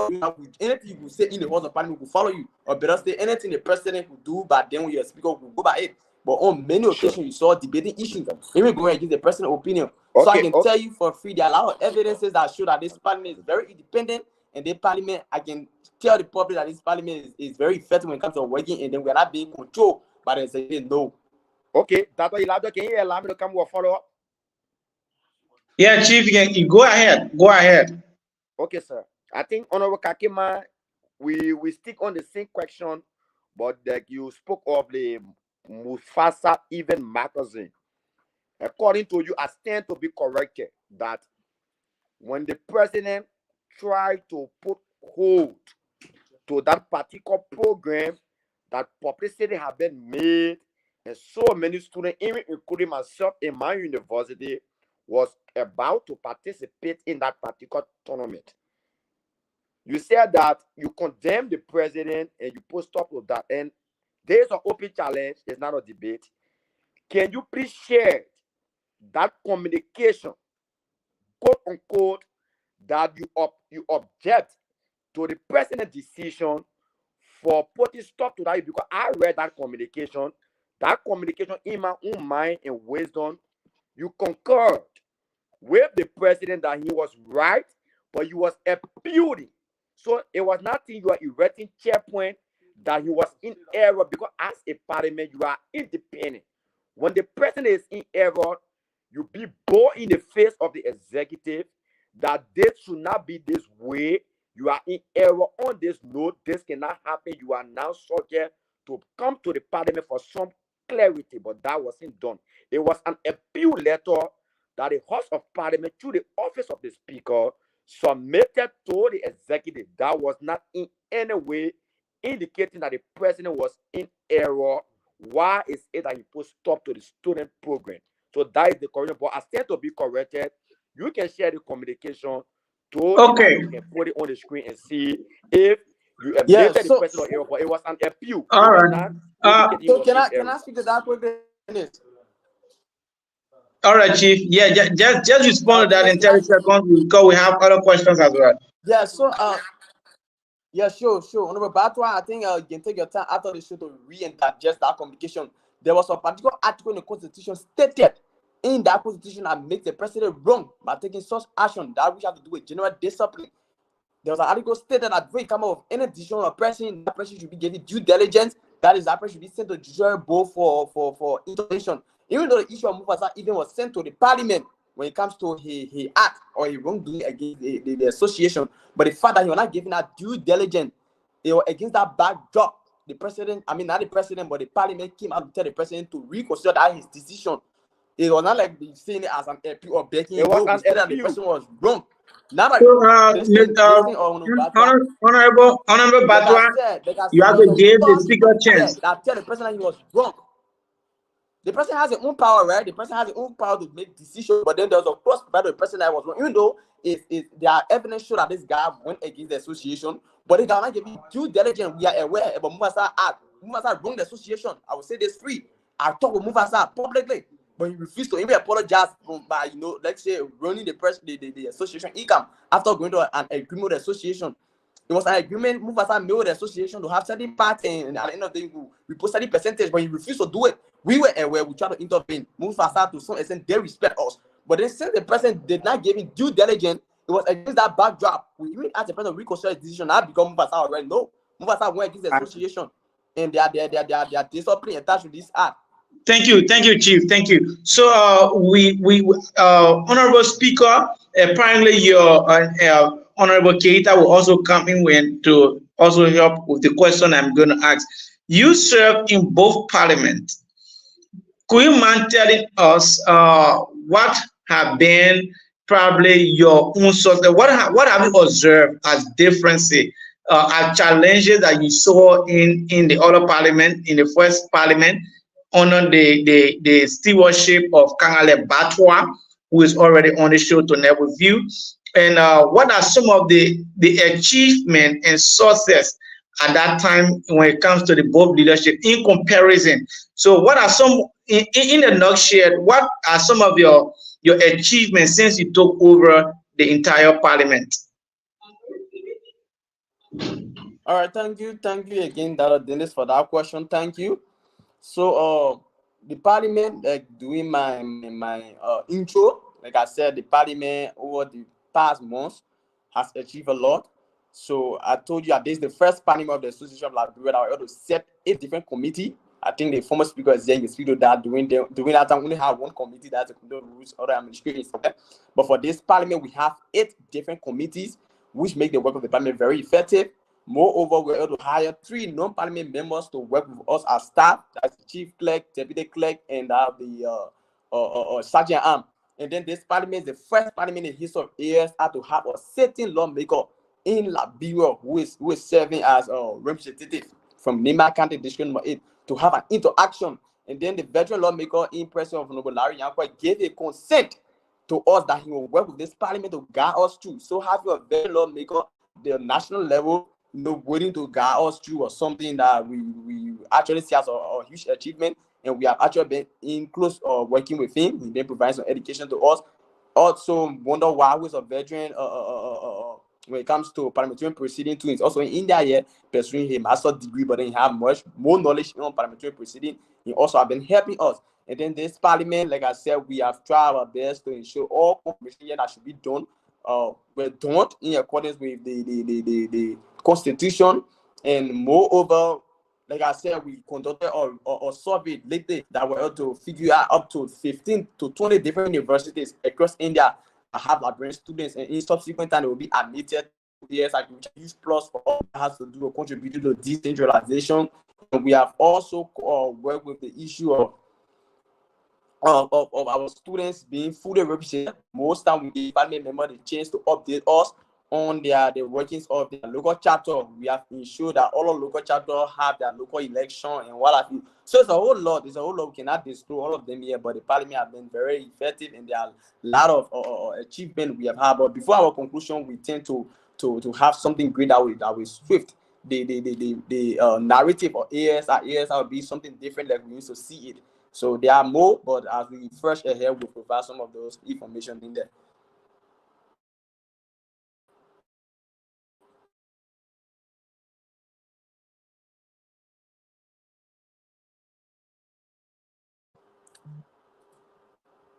anything you say in the House of Parliament will follow you, or better say anything the president will do, but then when you're a speaker, will go by it. But on many occasions, you saw debating issues, even going against the president's opinion. So I can tell you for free, there are a lot of evidences that show that this parliament is very independent, and the parliament, I can tell the public that this parliament is very effective when it comes to working, and then we're not being controlled by the executive. No. Okay, Dr. Ilado, can you allow me to come with a follow up? Yeah, Chief, you go ahead. Go ahead. Okay, sir. I think Honorable Kakema, we stick on the same question, but like you spoke of the Mufasa event magazine. According to you, I stand to be corrected that when the president tried to put hold to that particular program, that publicity had been made, and so many students, even including myself in my university, was about to participate in that particular tournament. You said that you condemn the president and you post up with that. And there's an open challenge, it's not a debate. Can you please share that communication, quote unquote, that you object to the president's decision for putting stop to that? Because I read that communication. That communication, in my own mind and wisdom, you concurred with the president that he was right, but he was appealing. So it was nothing you are erecting checkpoint that he was in error, because as a parliament, you are independent. When the president is in error, you be bold in the face of the executive that this should not be this way. You are in error on this note. This cannot happen. You are now subject to come to the parliament for some clarity, but that wasn't done. It was an appeal letter that the House of Parliament, through the office of the Speaker, submitted to the executive. That was not in any way indicating that the president was in error. Why is it that he put stop to the student program? So that is the correction. But I stand to be corrected. You can share the communication to Okay. you can put it on the screen and see if you Yeah, admitted the so president of error, but it was an appeal. All It was right. not Uh, indicating he so was can in I error. speak to that quickly? all right, Chief. Yeah, just respond to that in Can 30 I seconds because we have other questions as well. yeah, so yeah, sure. Honorable Batwa, I think you can take your time after the show to read and digest that communication. There was a particular article in the Constitution stated in that Constitution that makes the president wrong by taking such action that which have to do with general discipline. There was an article stated that when it come up with any decision of person, that person should be given due diligence. That is, that person should be sent to the judiciary board for intervention. Even though the issue of Mufasa even was sent to the parliament when it comes to he act or he wrongdoing against the association, but the fact that he was not giving that due diligence, it was against that backdrop. The president, I mean not the president, but the parliament came out to tell the president to reconsider that his decision. It was not like seeing it as an appeal or begging. It was No, we an said that the appeal. person was wrong. Now that So, listen, Batwa. Honorable Batwa, Like I you said, have there's to a give the clause speaker a there chance. that tell the person that he was wrong. The person has his own power, right? The person has his own power to make decisions, but then there's a clause provided the person that was wrong, even though if there are evidence show that this guy went against the association, but they cannot give you due diligence. We are aware about Mufasa act. Mufasa wronged the association. I will say this free. I talked with Mufasa publicly, but he refused to even apologize by, let's say, running the association income after going to an agreement with the association. It was an agreement Mufasa made with the association to have certain parts, and at the end of the day, we put certain percentage, but he refused to do it. We were aware, we tried to intervene. Mufasa, to some extent, they respect us. But then, since the president did not give him due diligence, it was against that backdrop. We even asked the president to reconsider his decision. Now become Mufasa already. No, Mufasa went against the association, and they are discipline attached to this act. Thank you, Chief. Thank you. So, Honorable Speaker, apparently your Honorable Keita will also come in when to also help with the question I'm going to ask. You serve in both parliaments. Could you mind telling us what have been probably your own source? What have you observed as differences, as challenges that you saw in the other parliament, in the first parliament, under the stewardship of Kangale Batwa, who is already on the show to never view, and what are some of the achievement and success at that time when it comes to the board leadership in comparison? So what are some in the nutshell, what are some of your achievements since you took over the entire parliament? All right, thank you again, Dr. Dennis, for that question. Thank you. So, the parliament, like doing my intro, like I said, the parliament over the past months has achieved a lot. So I told you that this is the first parliament of the Association of Liberia that were able to set 8 different committee. I think the former speaker is saying the speaker that during that time only have one committee that's the rules, other administrations. But for this parliament, we have 8 different committees, which make the work of the parliament very effective. Moreover, we're able to hire 3 non-parliament members to work with us as staff. That's the chief clerk, deputy clerk, and the sergeant arm. And then this parliament is the first parliament in the history of AS to have a sitting lawmaker in Liberia who is serving as a representative from Nima County District Number 8 to have an interaction. And then the veteran lawmaker in person of Honorable Larry Yankwa gave a consent to us that he will work with this parliament to guide us through. So having a veteran lawmaker the national level, waiting to guide us through or something that we actually see as a huge achievement, and we have actually been in close working with him. He's been providing some education to us. Also, wonder why he's a veteran when it comes to parliamentary proceeding too. He's also in India here pursuing a master's degree, but then he have much more knowledge on parliamentary proceeding. He also have been helping us. And then this parliament, like I said, we have tried our best to ensure all confirmation that should be done were done in accordance with the constitution. And moreover, like I said, we conducted a survey lately that were able to figure out up to 15 to 20 different universities across India that have Liberian students, and in subsequent time they will be admitted to years like which use plus for all that has to do or contribute to decentralization. And we have also worked with the issue of our students being fully represented. Most time we give family member the chance to update us on the workings of their local chapter. We have ensured that all our local chapters have their local election and what have you. So it's a whole lot. It's a whole lot. We cannot disclose all of them here, but the parliament have been very effective, and there are a lot of achievement we have had. But before our conclusion, we tend to have something great that we swift. The narrative of ASI will be something different like we used to see it. So there are more, but as we fresh ahead, we'll provide some of those information in there.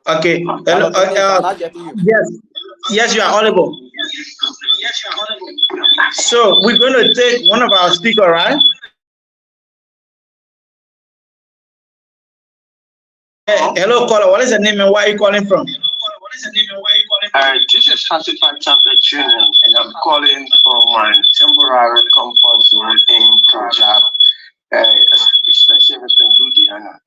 Okay. Hello, Dennis, I'm not getting you. Yes, you are audible. So we're going to take one of our speakers, right? Hello, caller. What is your name and where are you calling from? This is Hasifa Chapter Junior, and I'm calling from my temporary comfort zone in Punjab, specifically Ludhiana.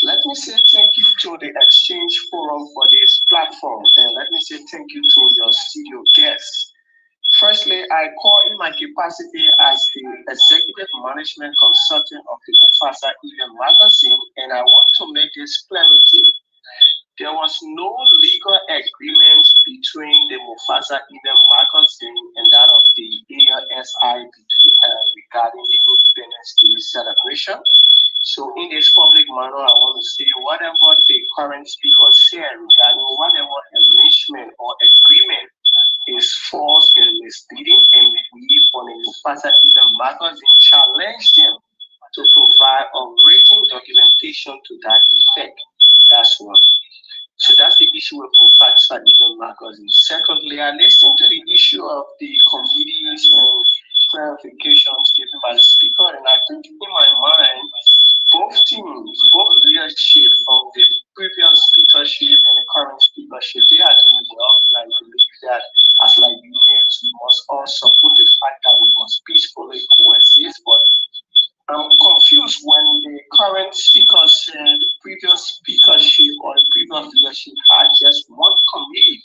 Let me say thank you to the Exchange Forum for this platform, and let me say thank you to your studio guests. Firstly, I call in my capacity as the executive management consultant of the Mufasa Event Magazine, and I want to make this clarity. There was no legal agreement between the Mufasa Event Magazine and that of the ALSI regarding the Independence Day celebration. So in this public manner, I want to say whatever the current speaker said regarding whatever arrangement or agreement is false and misleading, and we on the Mufasa Event Magazine challenge them to provide a written documentation to that effect. That's one. So that's the issue with Mufasa Event Magazine. Secondly, I listened to the issue of the committees and clarifications given by the speaker, and I think in my mind, both teams, both leadership from the previous speakership and the current speakership, they are doing well. And I believe that as Liberians, we must all support the fact that we must peacefully coexist. But I'm confused when the current speaker said the previous speakership or the previous leadership had just one committee.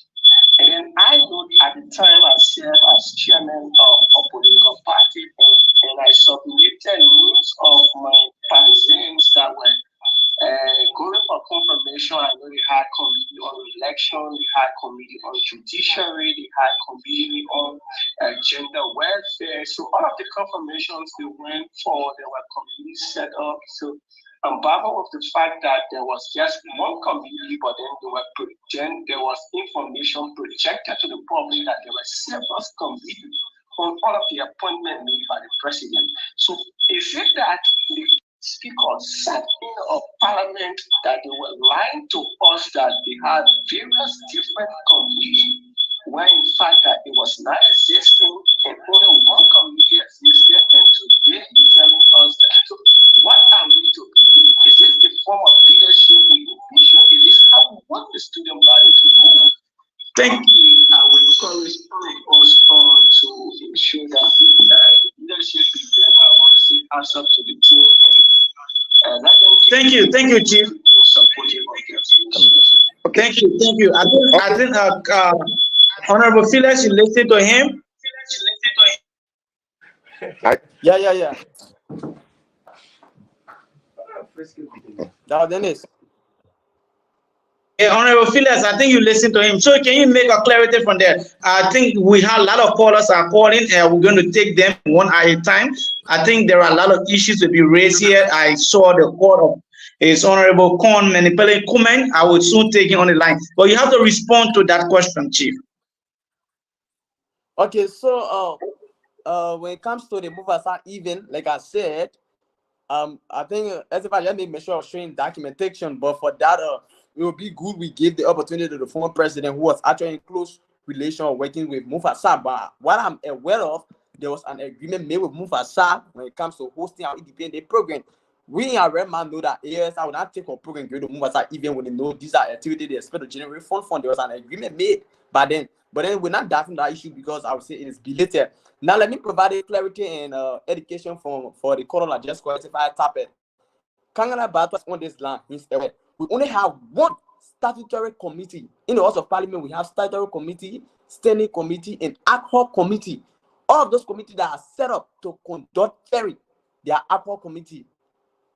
And then I know at the time I served as chairman of a political party, and I submitted names of my partisans that were going for confirmation. I know they had committee on election, they had committee on judiciary, they had committee on gender welfare. So all of the confirmations they went for, there were committees set up. So I'm baffled with the fact that there was just one committee, but then there was information projected to the public that there were several committees on all of the appointments made by the president. So is it that the speaker sat in a parliament that they were lying to us that they had various different committees, when in fact that it was not existing and only one committee existed, and today you're telling us that? So what are we to believe? Is this the form of leadership we envision? It is how we want the student body to move. Thank you. I will encourage us all to ensure that the leadership is there. I want to say hands up to the team and let them Thank you, Chief. supportive of their team. Thank you. I think Honorable Felix, you listen to him. Yeah. Now, Dennis. Honorable Phyllis, I think you listened to him. So can you make a clarity from there? I think we have a lot of callers are calling, and we're going to take them one at a time. I think there are a lot of issues to be raised here. I saw the call of his Honorable Con Manipulating comment. I will soon take him on the line. But you have to respond to that question, Chief. Okay, so when it comes to the move aside, even like I said, I think as if I let me make sure of showing documentation, but for that, it would be good we give the opportunity to the former president who was actually in close relation or working with Mufasa. But what I'm aware of, there was an agreement made with Mufasa when it comes to hosting our independent program. We in our Red Man know that ALSI will not take a program going to Mufasa even when they know these are activities they expect to generate fund. There was an agreement made by then. But then we're not diving that issue because I would say it is belated. Now let me provide a clarity and education for the call I just qualified topic. Kangana Batas on this land means we only have one statutory committee. In the House of Parliament, we have statutory committee, standing committee, and ad hoc committee. All of those committees that are set up to conduct ferry, they are ad hoc committee.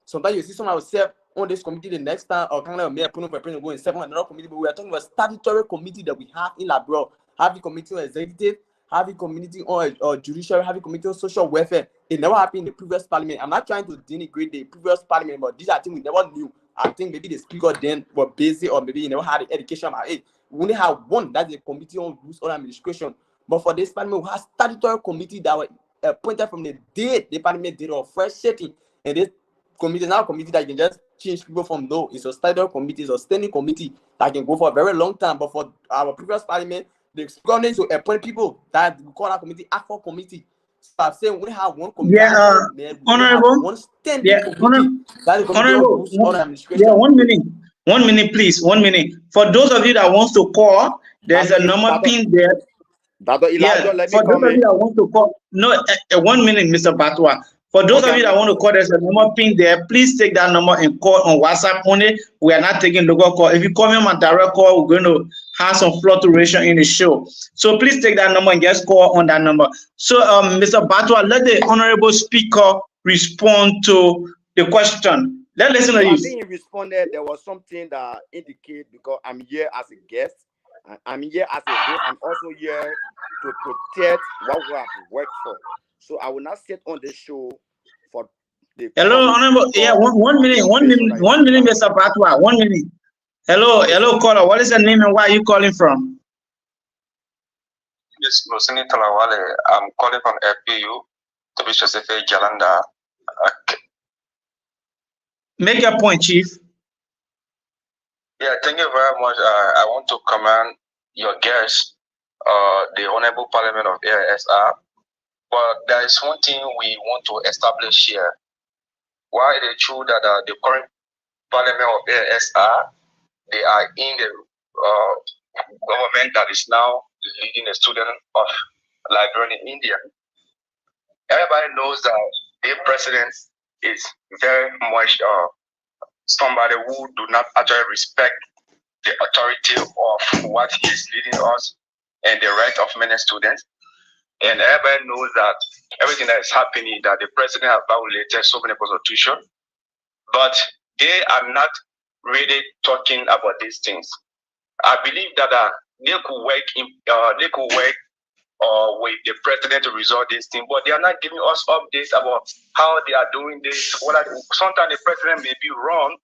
Sometimes you see someone will say on this committee the next time, or Kangana may approve for president going seven another committee, but we are talking about statutory committee that we have in Liberia. Having committee on executive, having committee on judiciary, having committee on social welfare. It never happened in the previous parliament. I'm not trying to denigrate the previous parliament, but these are things we never knew. I think maybe the speaker then were busy, or maybe he never had the education about it. We only have one, that's the committee on rules on administration. But for this parliament, we have statutory committee that were appointed from the day the parliament did our first setting. And this committee now committee that you can just change people from no. It's a statutory committee, it's a standing committee that can go for a very long time. But for our previous parliament, the government to appoint people that we call our committee ad hoc committee. So I'm saying we have one committee, Yeah, Honorable. one standing Yeah, committee. That is the committee on Honorable. rules on Yeah, administration. 1 minute. 1 minute, please. 1 minute. For those of you that wants to call, there's a number pinned there. Dr. Elijah, Yeah, let me for those come of you in. that want to call, no, 1 minute, Mr. Batwa. For those Okay, of you that want to call, there's a number pin there. Please take that number and call on WhatsApp only. We are not taking local call. If you call me on my direct call, we're going to have some fluctuation in the show. So please take that number and just call on that number. So, Mr. Batwa, let the honorable speaker respond to the question. Let's listen to So I you. think he responded. There was something that indicate because I'm here as a guest, and I'm here as a host. I'm also here to protect what we have worked for. So I will not sit on the show for the Hello, coming honorable. Yeah, speaker 1 minute, information that is 1 minute, invalid. Mr. Batwa. 1 minute. Hello, Yes, hello, sir. caller. What is your name and where are you calling from? Yes, Lusini Talawale. I'm calling from FPU, to be specific, Jalanda. Make your point, Chief. Yeah, thank you very much. I want to commend your guest, the Honorable Parliament of AISR. But there is one thing we want to establish here. While it is true that the current Parliament of AISR, they are in the government that is now leading the student of Liberia in India. Everybody knows that the president is very much somebody who do not actually respect the authority of what he is leading us and the right of many students. And everybody knows that everything that is happening, that the president has violated so many constitutions, but they are not really talking about these things. I believe that they could work with the president to resolve this thing, but they are not giving us updates about how they are doing this. Sometimes the president may be wrong,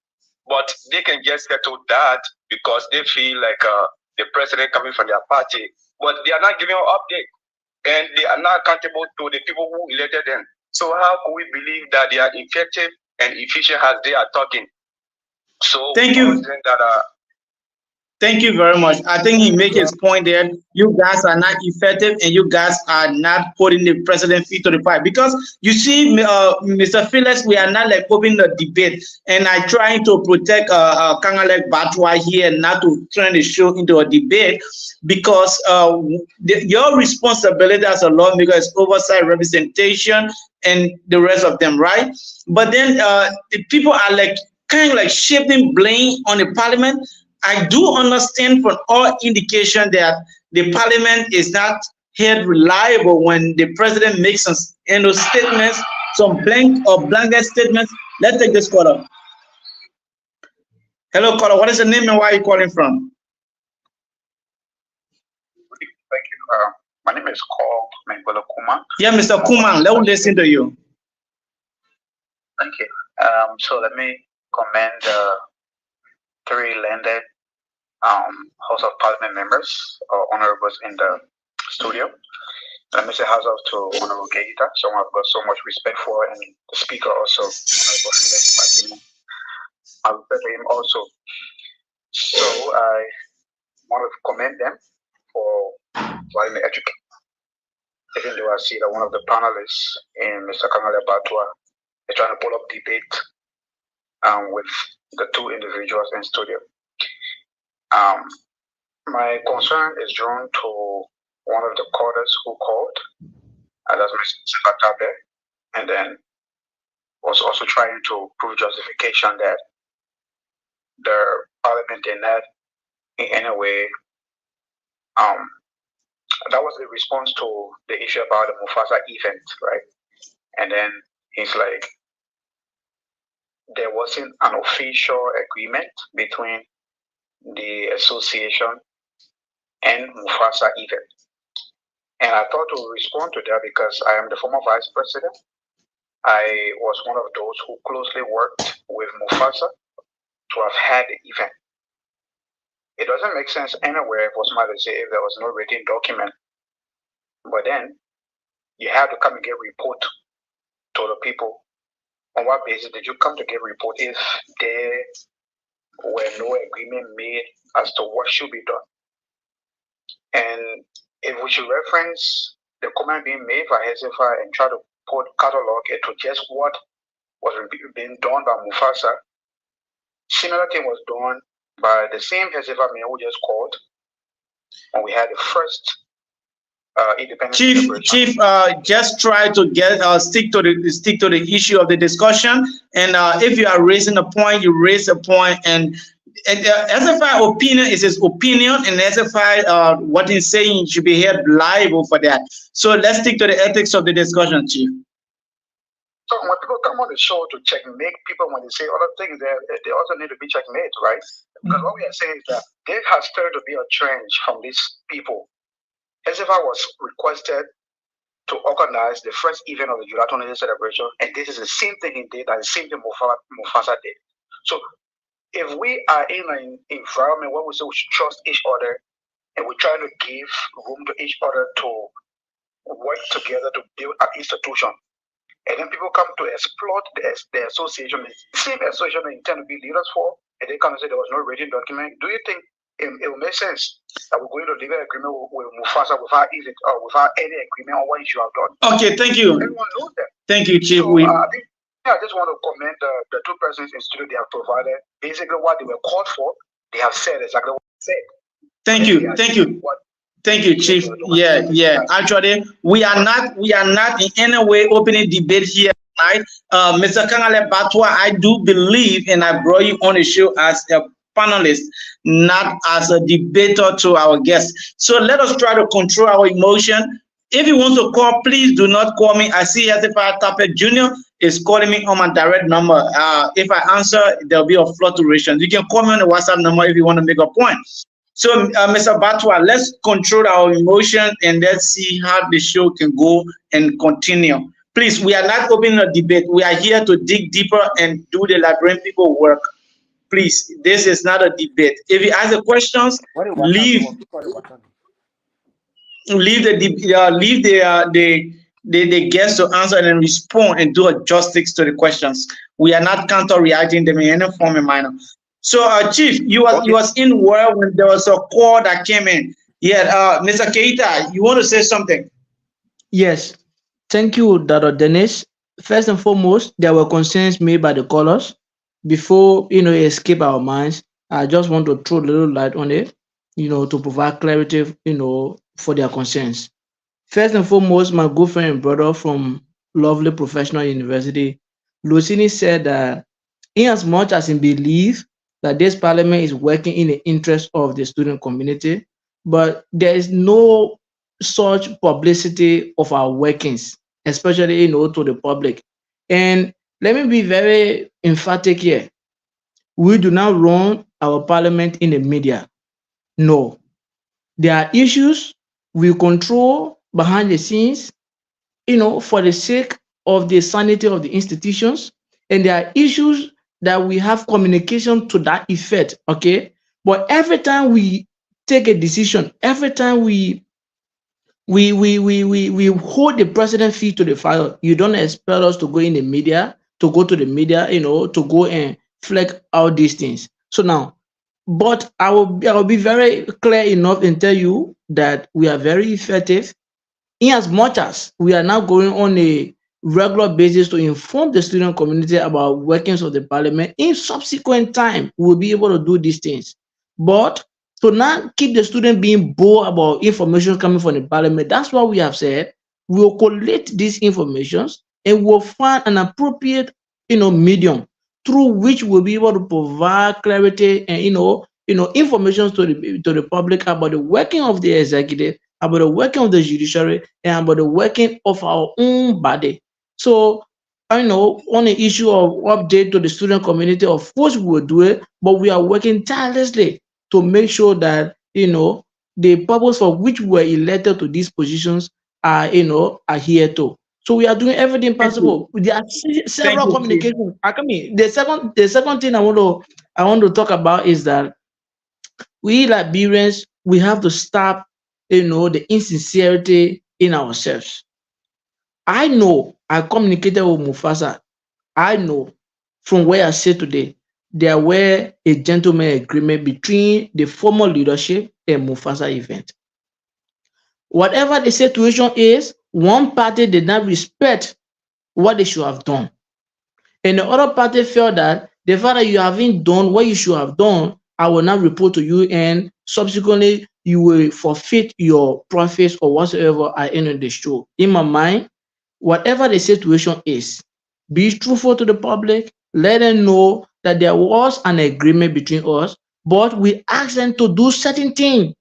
but they can just settle that because they feel like the president coming from their party, but they are not giving an update, and they are not accountable to the people who elected them. So how can we believe that they are effective and efficient as they are talking? So Thank you. Thank you very much. I think he made his point there. You guys are not effective and you guys are not putting the president feet to the fire. Because you see, Mr. Phyllis, we are not like opening the debate. And I trying to protect Kangalek Batwa here, not to turn the show into a debate. Because your responsibility as a lawmaker is oversight, representation, and the rest of them, right? But then the people are like kind of like shifting blame on the parliament. I do understand from all indication that the parliament is not held reliable when the president makes some statements, some blanket statements. Let's take this caller. Hello, caller. What is your name and where are you calling from? Thank you. My name is called Mengolo Kuma. Yeah, Mr. I'm a Kuman, vice let me listen president. to you. Thank you. So let me commend the three landed House of Parliament members or honorables in the studio. Let me say house off to Honorable Keita, someone I've got so much respect for, and the speaker also, Honorable Felix Martino. I respect him also. So I want to commend them for providing the education. Even though I see that one of the panelists in Mr. Kamala Batua is trying to pull up debate with the two individuals in studio. My concern is drawn to one of the callers who called, that's Mr. Batabe, and then was also trying to prove justification that the parliament did not in any way that was the response to the issue about the Mufasa event, right? And then he's like, there wasn't an official agreement between the association and Mufasa event. And I thought to respond to that because I am the former vice president. I was one of those who closely worked with Mufasa to have had the event. It doesn't make sense anywhere for somebody to say if there was no written document. But then you have to come and get report to the people. On what basis did you come to get report if there were no agreement made as to what should be done? And if we should reference the comment being made by Hezekiah and try to put catalog it to just what was being done by Mufasa, similar thing was done by the same Hezekiah man who just called when we had the first independent Chief, just try to get stick to the issue of the discussion. And if you are raising a point, you raise a point. And SFI opinion is his opinion, and SFI what he's saying should be held liable for that. So let's stick to the ethics of the discussion, Chief. So when people come on the show to checkmate people, when they say other things, they also need to be checkmate, right? Because what we are saying is that there has started to be a trend from these people. SFI was requested to organize the first event of the July 20th celebration, and this is the same thing he did, and the same thing Mufasa did. So if we are in an environment where we say we should trust each other, and we try to give room to each other to work together to build an institution, and then people come to exploit the association, the same association they intend to be leaders for, and they come and say there was no written document, do you think it will make sense that we're going to leave an agreement with Mufasa without any agreement on what you have done? Okay, thank you. Everyone knows that. Thank you, Chief. So, I just want to commend the two persons in studio. They have provided basically what they were called for. They have said exactly what they said. Thank you. Thank you, Chief. Yeah. Actually, we are not in any way opening debate here tonight. Mr. Kangale Batwa, I do believe, and I brought you on the show as a panelist, not as a debater to our guests. So let us try to control our emotion. If you want to call, please do not call me. I see Hezekiah Tapet Jr. is calling me on my direct number. If I answer, there'll be a fluctuation. You can call me on the WhatsApp number if you want to make a point. So, Mr. Batwa, let's control our emotion and let's see how the show can go and continue. Please, we are not opening a debate. We are here to dig deeper and do the Liberian people work. Please, this is not a debate. If you ask the questions, leave the guests to answer and respond and do a justice to the questions. We are not counter-reacting them in any form or manner. So, Chief, you was in where when there was a call that came in. Yeah, Mr. Keita, you want to say something? Yes, thank you, Dr. Dennis. First and foremost, there were concerns made by the callers. Before it escape our minds, I just want to throw a little light on it, to provide clarity, for their concerns. First and foremost, my good friend and brother from lovely professional university, Lucini, said that in as much as he believes that this parliament is working in the interest of the student community, but there is no such publicity of our workings, especially to the public. And let me be very emphatic here. we do not run our parliament in the media. No. There are issues we control behind the scenes, for the sake of the sanity of the institutions. And there are issues that we have communication to that effect, okay? But every time we take a decision, every time we hold the president feet to the fire, you don't expect us to go in the media, to go to the media, to go and flag out these things. So now, but I will be very clear enough and tell you that we are very effective in as much as we are now going on a regular basis to inform the student community about workings of the parliament. In subsequent time, we'll be able to do these things. But to not keep the student being bored about information coming from the parliament, that's why we have said we'll collect these informations and we'll find an appropriate, medium through which we'll be able to provide clarity and information to the public about the working of the executive, about the working of the judiciary, and about the working of our own body. So, I know on the issue of update to the student community, of course we will do it, but we are working tirelessly to make sure that the purpose for which we were elected to these positions are adhered to. So we are doing everything Thank you. possible. There are Thank several you, Chief. communications. The second thing I want to talk about is that we Liberians, we have to stop, the insincerity in ourselves. I know I communicated with Mufasa. I know from where I sit today, there were a gentleman agreement between the former leadership and Mufasa event. Whatever the situation is, one party did not respect what they should have done. And the other party felt that the fact that you haven't done what you should have done, I will not report to you, and subsequently you will forfeit your profits or whatsoever at the end of the show. In my mind, whatever the situation is, be truthful to the public, let them know that there was an agreement between us, but we asked them to do certain things.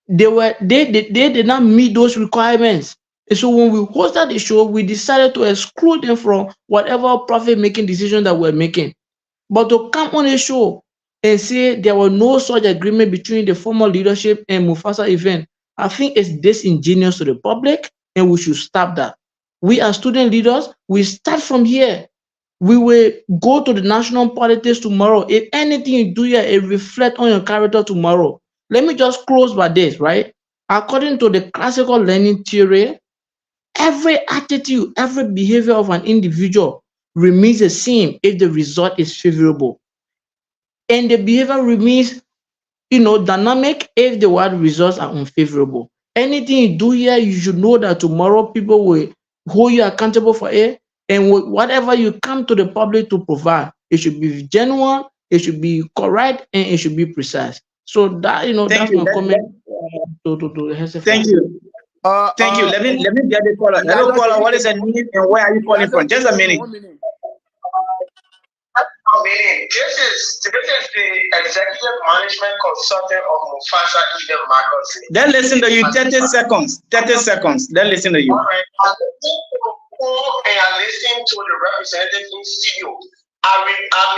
They did not meet those requirements. And so when we hosted the show, we decided to exclude them from whatever profit making decision that we're making. But to come on a show and say there was no such agreement between the former leadership and Mufasa event, I think it's disingenuous to the public, and we should stop that. We as student leaders, we start from here. We will go to the national politics tomorrow. If anything you do here, it reflect on your character tomorrow. Let me just close by this, right? According to the classical learning theory, every attitude, every behavior of an individual remains the same if the result is favorable. And the behavior remains, dynamic if the word results are unfavorable. Anything you do here, you should know that tomorrow people will hold you accountable for it. And whatever you come to the public to provide, it should be genuine, it should be correct, and it should be precise. So that Thank that's you. my comment to Thank Hezekiah. you. Thank you. Let me get the caller. Hello, Elijah, can caller. you What give is me your name and where are you calling Elijah, from? can Just you a give me minute. 1 minute? Meaning, this is the executive management consultant of Mufasa Eden Magazine. Then listen to you. 30 seconds. 30 seconds. Then listen to you. All right. I'm listening to who and I'm listening to the representative in studio. I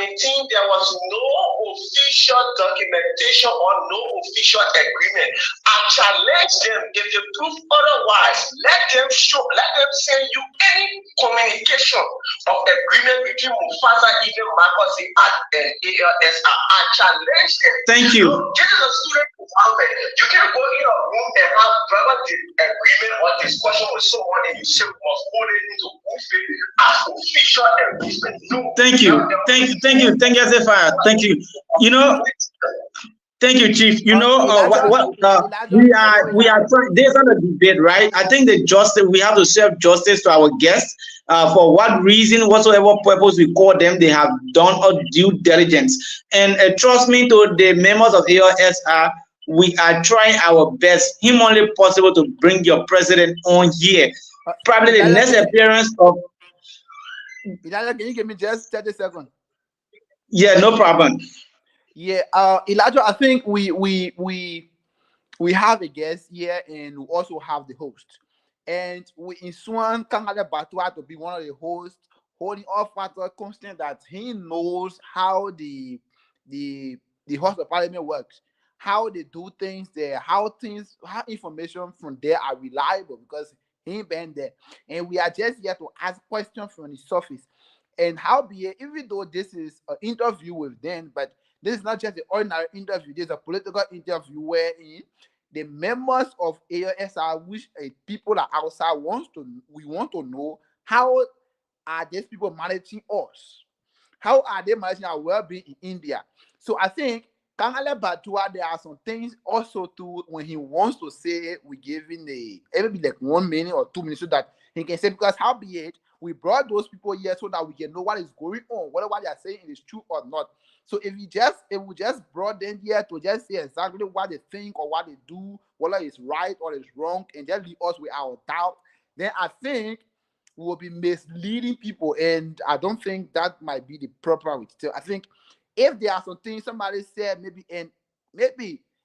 maintain there was no official documentation or no official agreement. I challenge them if they prove otherwise. Let them send you any communication of agreement between Mufasa Eden Marcosi and ALSI. I challenge them. Thank you. Look, this is a student environment. You can go in a room and have verbal agreement or discussion with someone and you say we must hold it into good faith as official agreement. No. Thank you. Thank you, Zephyr. Thank you. Thank you, Chief. We are trying. There's not a debate, right? I think the justice we have to serve justice to our guests. For what reason, whatsoever purpose we call them, they have done a due diligence. And trust me, to the members of ALSR, we are trying our best, humanly possible, to bring your president on here. Probably the next appearance of. Elijah, can you give me just 30 seconds? Yeah, no problem. Yeah, Elijah, I think we have a guest here and we also have the host. And we in Swan can have a battle to be one of the hosts holding off factor constant that he knows how the House of Parliament works, how they do things there, how information from there are reliable because he ain't been there. And we are just here to ask questions from the surface. And how be it, even though this is an interview with them, but this is not just an ordinary interview, this is a political interview wherein the members of ALSI, which people are outside, we want to know how are these people managing us? How are they managing our well-being in India? So I think Kangale Batua, there are some things also too when he wants to say we give him maybe like 1 minute or 2 minutes so that he can say, because how be it, we brought those people here so that we can know what is going on, whether what they are saying is true or not. So if we just brought them here to just say exactly what they think or what they do, whether it's right or it's wrong, and just leave us with our doubt, then I think we will be misleading people, and I don't think that might be the proper way. So I think if there are some things somebody said, maybe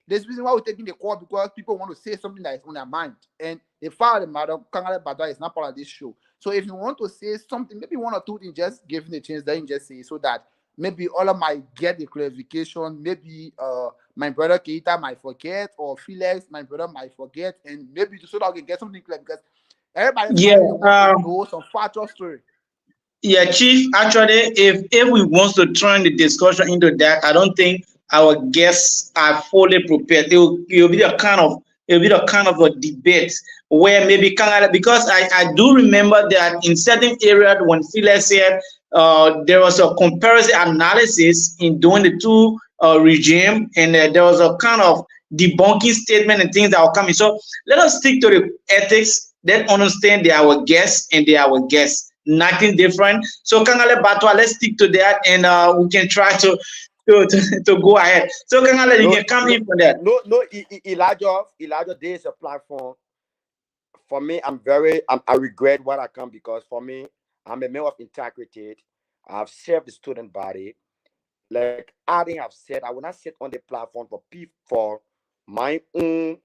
there's reason why we're taking the call because people want to say something that is on their mind, and the fact of the matter, Kangale Badwa is not part of this show. So if you want to say something, maybe 1 or 2 things, just give him the chance, then just say so that maybe all of might get the clarification. Maybe my brother Keita might forget, or Felix, my brother, might forget, and maybe so that we can get something clear because everybody Yeah, finally wants to know some factual story. yeah, Chief. Actually, if we want to turn the discussion into that, I don't think our guests are fully prepared. It will be a kind of a debate where maybe Canada, because I do remember that in certain areas when Felix said there was a comparison analysis in doing the two regime, and there was a kind of debunking statement and things that were coming. So let us stick to the ethics. Then understand they are our guests and they are our guests. Nothing different. So Kangale Batwa, let's stick to that, and we can try to go ahead. So Kangale, you can come in for that. Elijah, there is a platform. For me, I regret what I come because for me, I'm a man of integrity. I've served the student body. Like I have said, I will not sit on the platform for people for my own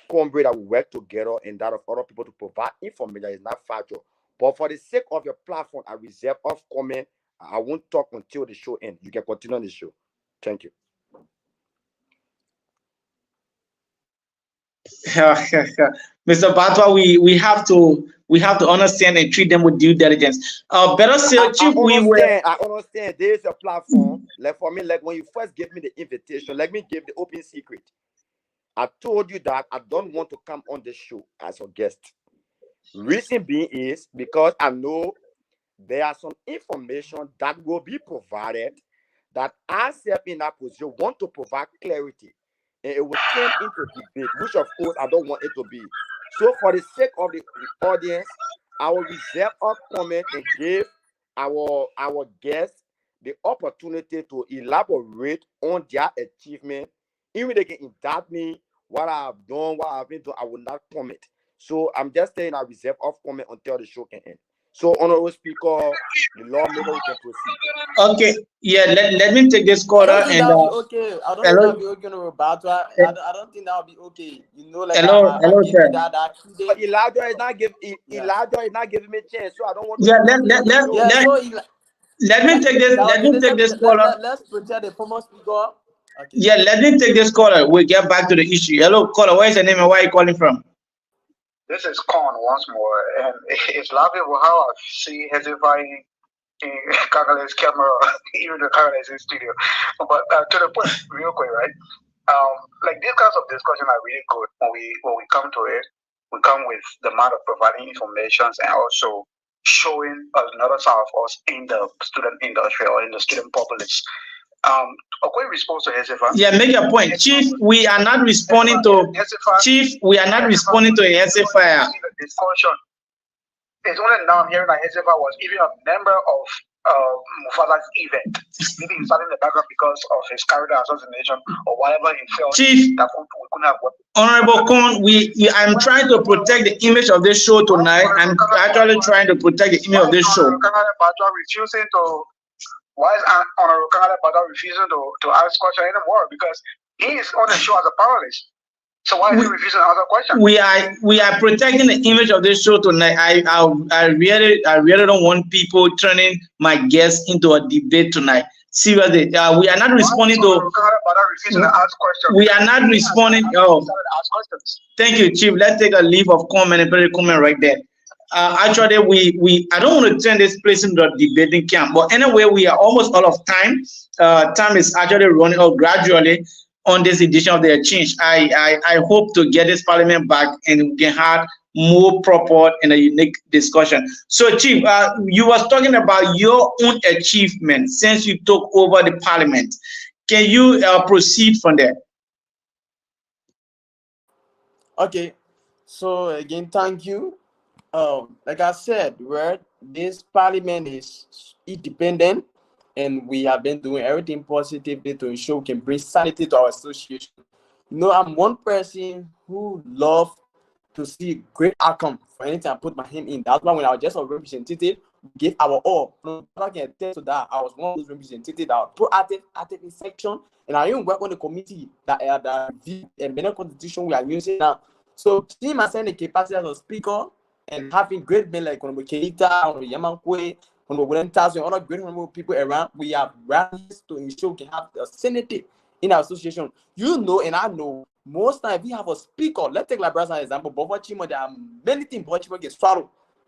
comrade that we work together and that of other people to provide information that is not factual. But for the sake of your platform, I reserve off comment. I won't talk until the show ends. You can continue on the show. Thank you. Mr. Batwa, we have to understand and treat them with due diligence. Better still, Chief, I understand. There is a platform. Like for me, like when you first gave me the invitation, let me give the open secret. I told you that I don't want to come on the show as a guest. Reason being is because I know there are some information that will be provided that I self in that position want to provide clarity, and it will turn into debate, which of course I don't want it to be. So for the sake of the audience, I will reserve our comment and give our guests the opportunity to elaborate on their achievement. Even they can indict me, what I have done, what I've been doing, I will not comment. So I'm just saying I reserve off comment until the show can end. So, honorable speaker, the lawmaker, we can proceed. okay. Yeah, let me take this I quarter don't think and that'll be okay. I don't think that'll hello, be okay no battle. I don't think that'll be okay. You know, like I hello, give sir. you that 2 day. But Elijah is not Yeah. Elijah is not giving me a chance, so I don't want to Yeah, put myself on the show. Yeah. So let me take this caller. let's protect the former speaker. Okay. Yeah, let me take this caller. We'll get back to the issue. Hello, caller. What is your name and where are you calling from? This is Con once more, and it's laughable how I see Hezekiah in Kagale's camera, even the Kagale's in studio. But to the point, real quick, right? Like these kinds of discussion are really good when we come to it. We come with the mind of providing information and also showing another side of us in the student industry or in the student populace. A quick response to Hezekiah. Yeah, make your point, Chief. We are not responding to Chief. We are not responding to a Hezekiah. The discussion. It's only now I'm hearing that Hezekiah was even a member of Mufada's event. Maybe he's starting the background because of his character assassination or whatever he felt Chief, that we couldn't have worked. Honorable Con, I'm trying to protect the image of this show tonight. I'm actually trying to protect the image of this show. Refusing to, why is Honorable Kanale Bata refusing to ask question anymore? Because he is on the show as a panelist. So why are you refusing to answer question? We are protecting the image of this show tonight. I really don't want people turning my guests into a debate tonight. Seriously, we are not responding to. Refusing to ask questions. We are not responding. Oh, thank you, Chief. Let's take a leave of comment and put a comment right there. Actually, we I don't want to turn this place into a debating camp, but anyway, we are almost out of time. Time is actually running out gradually on this edition of the exchange. I hope to get this parliament back and we can have more proper and a unique discussion. So, Chief, you was talking about your own achievement since you took over the parliament. Can you proceed from there? Okay, so again, thank you. Like I said, right, this parliament is independent, and we have been doing everything positively to ensure we can bring sanity to our association. You know, I'm one person who love to see great outcome for anything I put my hand in. That's why when I was just a representative, we gave our all. No, I can attest to that. I was one of those representatives that were proactive, active in section, and I even work on the committee that review and many constitution we are using now. So, seeing myself in the capacity as a speaker and having great men like Honorable Keita, Honorable Yamankwe, Honorable Wentas, and other great honorable people around, we have rallies to ensure we can have a senate in our association. You know, and I know, most times we have a speaker. Let's take Liberia as an example. But what Chimo, there are many things but Chimo get swallowed.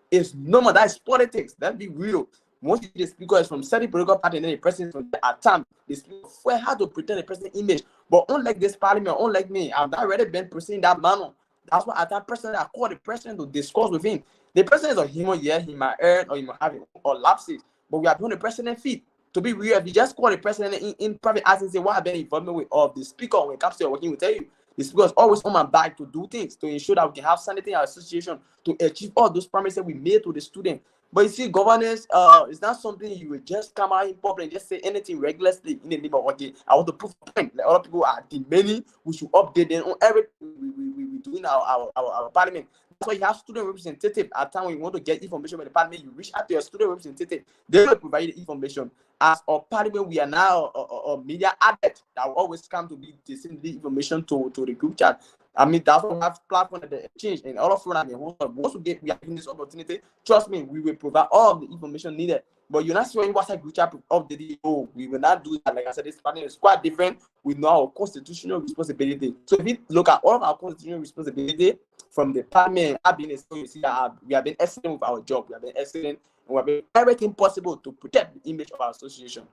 It's normal. That's politics. Let's be real. Most of the speaker is from certain political party and then the president from at time. The speaker how to pretend the president image. But unlike this parliament, unlike me, I've already been presenting that manner. That's why at that person I call the president to discuss with him. The president is a human, yeah, he might earn or he might have or lapses, but we are doing the president fit. To be real, if you just call the president in private asking, say, what have been involvement with of the speaker when it comes to your working, will tell you the speaker is always on my back to do things to ensure that we can have sanity in our association to achieve all those promises we made to the student. But you see, governance is not something you will just come out in public and just say anything recklessly in the name of, okay, I want to prove a point. Like other people are demanding, we should update them on everything we do in our parliament. That's why you have student representative. At time when you want to get information from the parliament, you reach out to your student representative. They will provide the information. As a parliament, we are now a media adept that will always come to be the same information to the group chat. I mean, that's why we have platform at the exchange and all of that. Once we are given this opportunity, trust me, we will provide all of the information needed. But you're not showing what's a group chat of the day. Oh, we will not do that. Like I said, this panel is quite different. We know our constitutional responsibility. So if you look at all of our constitutional responsibility from the parliament, we have been excellent with our job. We have been excellent and we have been everything possible to protect the image of our association.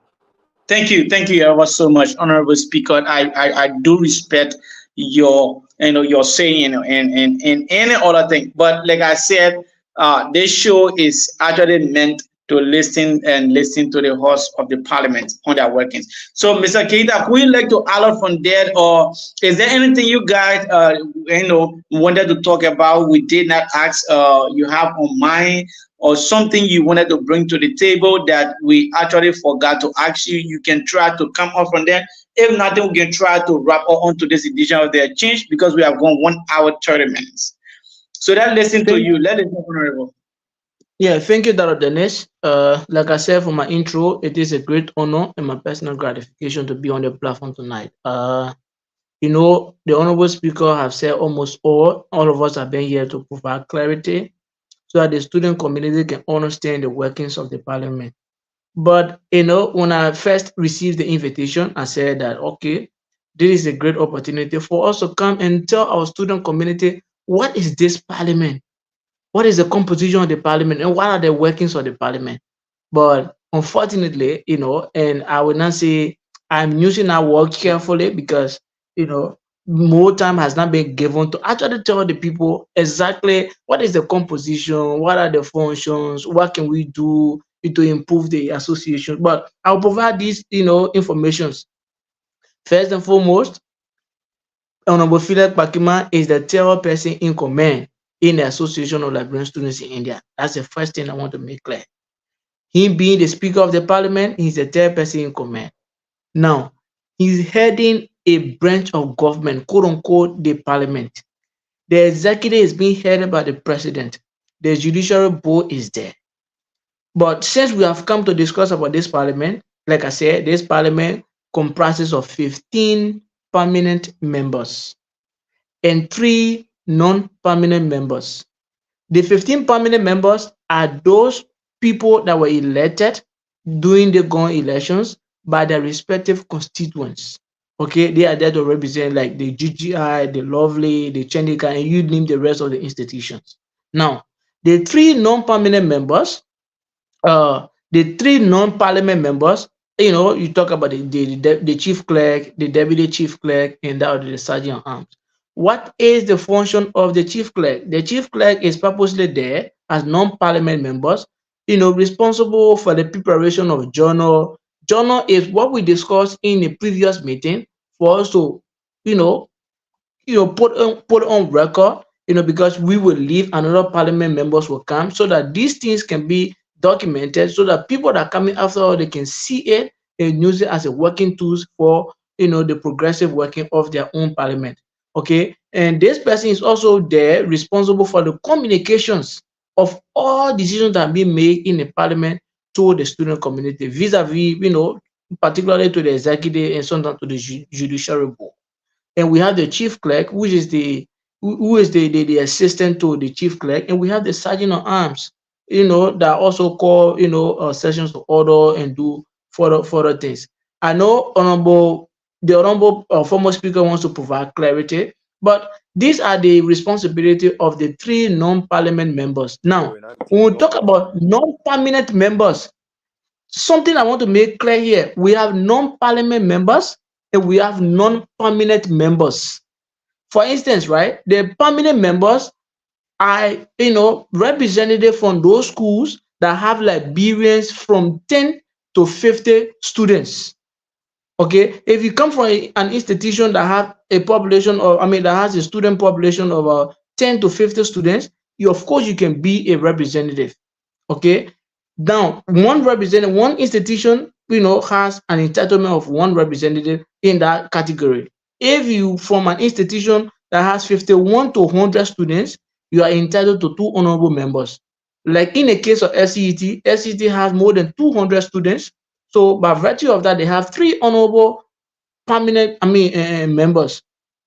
Thank you ever so much, Honorable Speaker. I do respect your your saying and any other thing. But like I said, this show is actually meant to listen to the host of the parliament on their workings. So, Mr. Keita, would you like to add on from that, or is there anything you guys wanted to talk about we did not ask you have on mind, or something you wanted to bring to the table that we actually forgot to ask you? You can try to come up from there. If nothing, we can try to wrap up onto this edition of the exchange because we have gone 1 hour 30 minutes. So that listen to you. Let it go, Honorable. Yeah, thank you, Dr. Dennis. Like I said for my intro, it is a great honor and my personal gratification to be on the platform tonight. You know, the Honorable Speaker have said almost all of us have been here to provide clarity so that the student community can understand the workings of the parliament. But, you know, when I first received the invitation, I said that, okay, this is a great opportunity for us to come and tell our student community, what is this parliament? What is the composition of the parliament and what are the workings of the parliament? But unfortunately, you know, and I will not say I'm using that word carefully because, you know, more time has not been given to actually tell the people exactly what is the composition, what are the functions, what can we do to improve the association. But I'll provide these, you know, informations. First and foremost, Honorable Philip Bakima is the chairperson in command in the Association of Liberian Students in India. That's the first thing I want to make clear. Him being the Speaker of the Parliament, he's the chairperson in command. Now, he's heading a branch of government, quote unquote, the Parliament. The executive is being headed by the President. The judiciary board is there. But since we have come to discuss about this Parliament, like I said, this Parliament comprises of 15 permanent members. and 3 non-permanent members. The 15 permanent members are those people that were elected during the gone elections by their respective constituents. Okay, they are there to represent like the GGI, the Lovely, the Chendika, and you name the rest of the institutions. Now, the 3 non-permanent members, the 3 non-parliament members, you talk about the chief clerk, the deputy chief clerk, and that of the sergeant at arms. What is the function of the chief clerk? The chief clerk is purposely there as non-parliament members, responsible for the preparation of journal. Journal is what we discussed in the previous meeting for us to, you know, put on record, because we will leave, another parliament members will come, so that these things can be documented, so that people that are coming after all, they can see it and use it as a working tools for the progressive working of their own parliament. Okay, and this person is also there responsible for the communications of all decisions that are being made in the parliament to the student community, vis-a-vis, particularly to the executive and sometimes to the judiciary board. And we have the chief clerk, which is who is the assistant to the chief clerk, and we have the sergeant of arms, that also call sessions to order and do further things. I know the honorable former speaker wants to provide clarity, but these are the responsibility of the 3 non-parliament members. Now, when we talk about non-permanent members, something I want to make clear here: we have non-parliament members and we have non-permanent members. For instance, right, the permanent members are, representative from those schools that have Liberians from 10 to 50 students. Okay, if you come from an institution that have a population, or that has a student population of 10 to 50 students, of course you can be a representative. Okay, now one institution has an entitlement of one representative in that category. If you from an institution that has 51 to 100 students, you are entitled to 2 honorable members. Like in the case of SCET has more than 200 students, so by virtue of that they have 3 honorable permanent members.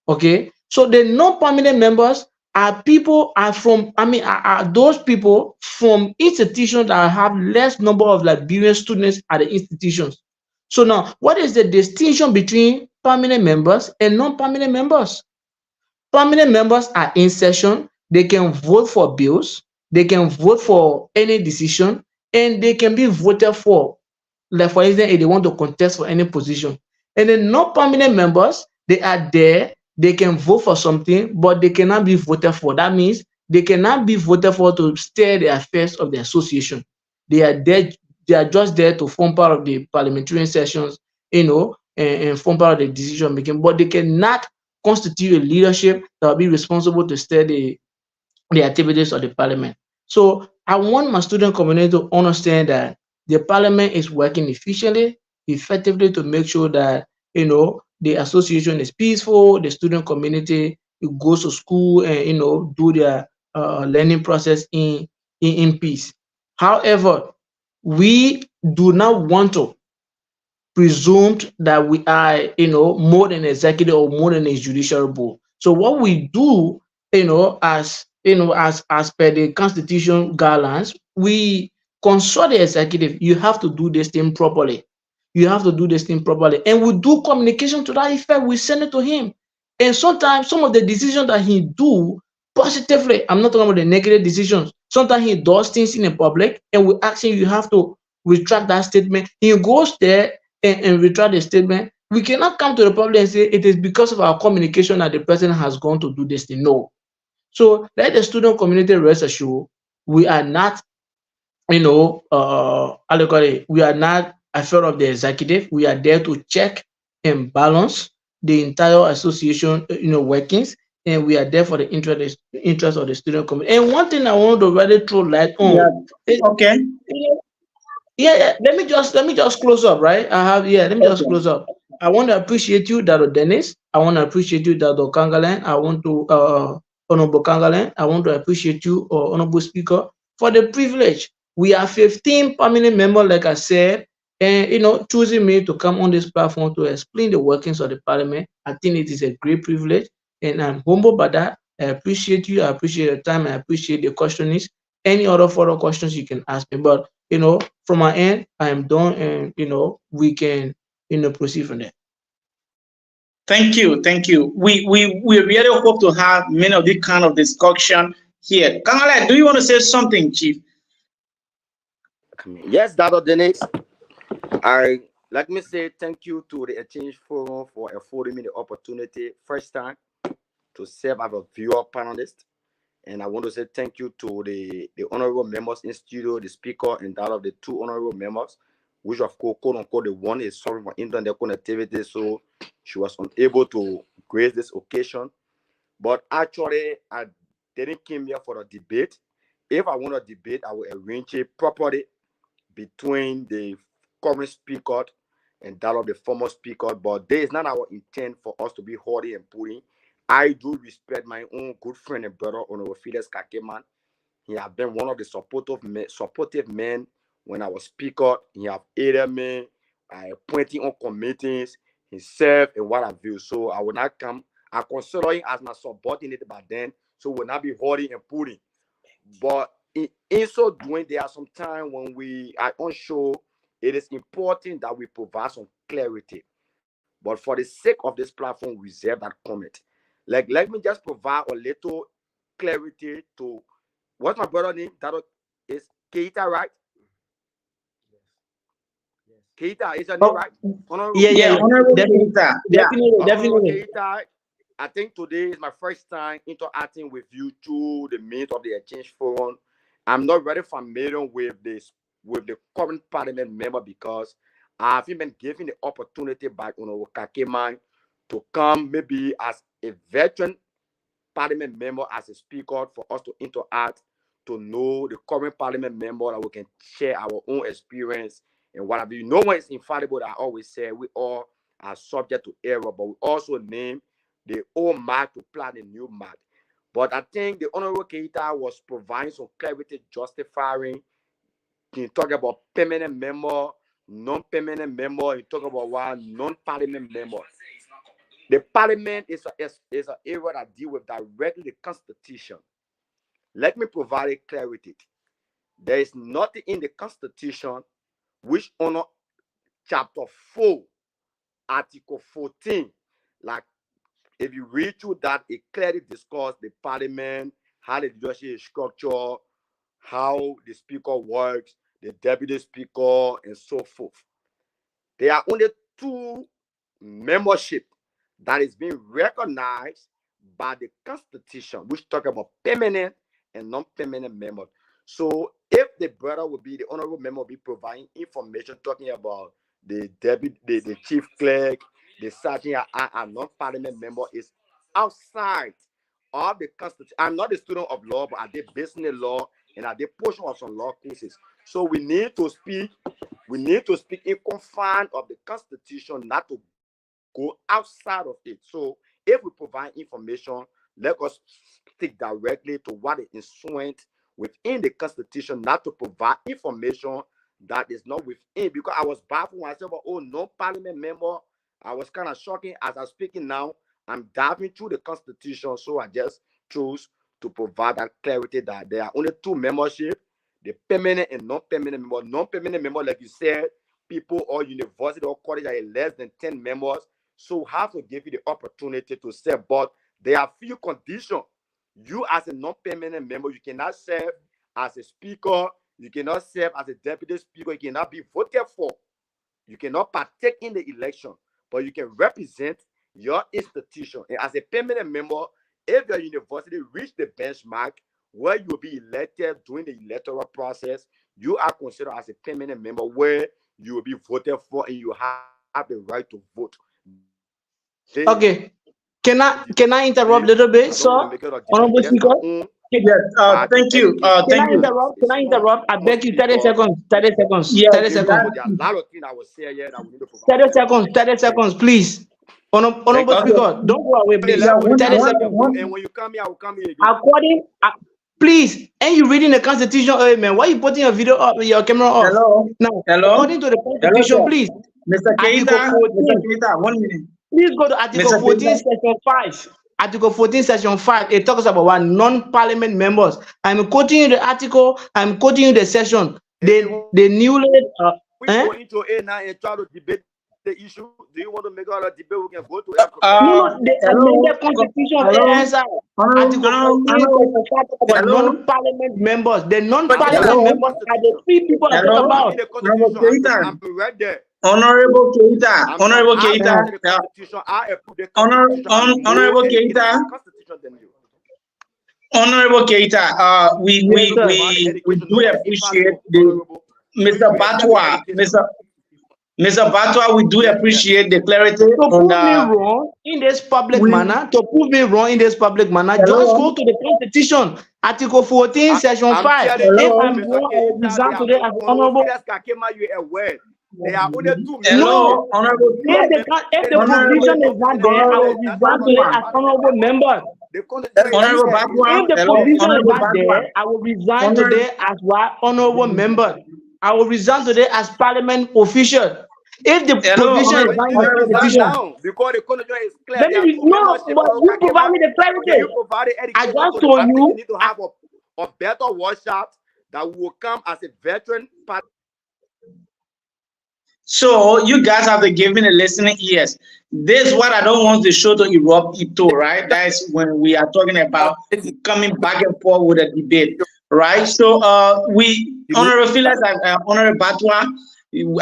Okay, so the non-permanent members are people are from are those people from institutions that have less number of Liberian students at the institutions. So now, what is the distinction between permanent members and non-permanent members? Permanent members are in session, they can vote for bills, they can vote for any decision, and they can be voted for. Like for instance, if they want to contest for any position. And the non-permanent members, they are there, they can vote for something, but they cannot be voted for. That means they cannot be voted for to steer the affairs of the association. They are there, they are just there to form part of the parliamentary sessions, and form part of the decision making, but they cannot constitute a leadership that will be responsible to steer the activities of the parliament. So I want my student community to understand that the parliament is working efficiently, effectively, to make sure that the association is peaceful, the student community goes to school and do their learning process in peace. However, we do not want to presumed that we are, more than executive or more than a judicial board. So what we do, as per the constitution guidelines, we consult the executive. You have to do this thing properly. You have to do this thing properly, and we do communication to that effect. We send it to him, and sometimes some of the decisions that he do positively. I'm not talking about the negative decisions. Sometimes he does things in the public, and we ask him, you have to retract that statement. He goes there and retract the statement. We cannot come to the public and say it is because of our communication that the president has gone to do this thing. No. So let the student community rest assured, we are not, we are not afraid of the executive. We are there to check and balance the entire association, workings, and we are there for the interest of the student community. And one thing I want to really throw light Yeah. on is, Okay. yeah. Let me just close up, right? Let me just Okay. close up. I want to appreciate you, Dr. Dennis. I want to appreciate you, Dr. Kangalan. I want to Honorable Kangalan. I want to appreciate you, Honorable Speaker, for the privilege. We are 15 permanent members, like I said, and choosing me to come on this platform to explain the workings of the parliament. I think it is a great privilege, And I'm humble by that. I appreciate you. I appreciate your time. I appreciate the questionings. Any other further questions you can ask me. But from my end, I am done, and we can proceed from there. Thank you, thank you. We really hope to have many of this kind of discussion here. Kanale, do you want to say something, Chief? Yes, Dr. Dennis. I let me say thank you to the Exchange Forum for affording me the opportunity first time to serve as a viewer panelist. And I want to say thank you to the honorable members in studio, the speaker, and that of the two honorable members, which of course, quote unquote, the one is sorry for internet connectivity, so she was unable to grace this occasion. But actually, I didn't come here for a debate. If I want a debate, I will arrange it properly between the current speaker and that of the former speaker. But there is not our intent for us to be haughty and pulling. I do respect my own good friend and brother, Honorable Felix Kakeman. He has been one of the supportive men when I was speaker. He have aided me by appointing on committees. He served in what I view. So I will not come. I consider him as my subordinate by then. So will not be haughty and pulling. But in so doing, there are some times when we are unsure. It is important that we provide some clarity. But for the sake of this platform, we reserve that comment. Like, let me just provide a little clarity to what's my brother name? That is Keita, right? Keita is your name, Oh, right? Honorable yeah, Yeah, yeah, Keita. Honorable definitely, Keita. Yeah. Honorable definitely. Keita. I think today is my first time interacting with you through the means of the Exchange Forum. I'm not very familiar with the current parliament member because I haven't been given the opportunity by Honorable Kakeman to come maybe as a veteran parliament member, as a speaker, for us to interact, to know the current parliament member, that we can share our own experience and whatever. No one is infallible. I always say we all are subject to error, but we also name the old mark to plant a new mark. But I think the Honorable Keita was providing some clarity, justifying. You talk about permanent member, non-permanent member. You talk about one non-parliament member. The parliament is an area that deal with directly the constitution. Let me provide a clarity. There is nothing in the constitution which honor chapter 4, article 14. Like if you read through that, it clearly discusses the parliament, how the leadership is structured, how the speaker works, the deputy speaker, and so forth. There are only two membership that is being recognized by the constitution, which talk about permanent and non-permanent members. So if the brother will be the honorable member, will be providing information talking about the deputy, the chief clerk, the sergeant and non-parliament member is outside of the constitution. I'm not a student of law, but I did business law and I did portion of some law courses. So we need to speak in confines of the constitution, not to go outside of it. So if we provide information, let us stick directly to what is enshrined within the constitution, not to provide information that is not within. Because I was baffled when I said, oh, no parliament member. I was kind of shocking. As I'm speaking now, I'm diving through the constitution, so I just chose to provide that clarity that there are only two membership, the permanent and non-permanent member. Non-permanent member, like you said, people or university or college are less than 10 members. So have to give you the opportunity to serve, but there are few conditions. You as a non-permanent member, you cannot serve as a speaker, you cannot serve as a deputy speaker, you cannot be voted for, you cannot partake in the election, but you can represent your institution. And as a permanent member, if your university reach the benchmark where you will be elected during the electoral process, you are considered as a permanent member where you will be voted for and you have the right to vote. Then Okay. Can I interrupt a I little don't want bit, to sir? make it a debate. That's Honorable my Speaker. own Yes. part in Thank you. education. Can Thank I you. interrupt? Can I It's interrupt? I former beg you, 30 speaker. seconds. 30 seconds. Yeah, 30 But seconds. there are a lot of things I will say here that we need to provide 30 clarity. seconds. 30 seconds, please. Thank Honorable you. okay. Speaker, don't go away, Let please. Yeah, me put it 30 down here, seconds. bro. And when you come here, I will come here again. According, please, and you reading the Constitution, oh, man, why you putting your video up, your camera off? hello. Now, Hello. according to the Hello, Constitution, sir. please, Mr. Article Keita. Mr. 14, Keita, 1 minute. please go to Article Mr. 14, Keita. Section 5. Article 14, Section 5, it talks about what non-parliament members. I'm quoting you the article, I'm quoting you the section. The newly we go into it now and try to debate the issue. Do you want to make a debate? We can go to that. No, the Hello, amended constitution of hello, ALSI, Article 14, Section 5 talk about hello, non-parliament members. The Hello. non-parliament members are the three people I talk hello, about. In the Honorable constitution, Keita, I'm right there. Honorable Keita, Honorable I Keita, approve the constitution. I approve the constitution. I'm more Honorable educated Keita, on the constitution than you. Honorable Keita, we Yes, sir. do appreciate the Mr. Batwa, Mr. Batwa, we do appreciate the clarity To prove on me wrong in this public we- manner, just go to the constitution, Article 14, Section 5. If I'm wrong, I will resign today as honorable. There are only two Hello, Honorable If the provision is not there, I will resign today as honorable member. Honorable Batwa, If the hello, provision is Honorable not Batwa. there, I will resign today as what honorable member. I will resign today as parliament official. If the Hello, provision is not in the constitution, because the constitution is clear. let me no, but you provide me the clarity. You provide I education just to the told public. you. You need to have a better workshop that will come as a veteran. So you guys have to give me the listening ears. This is what I don't want the show to erupt into, right? That's when we are talking about coming back and forth with a debate, right? So Honorable Felix and Honorable Batwa,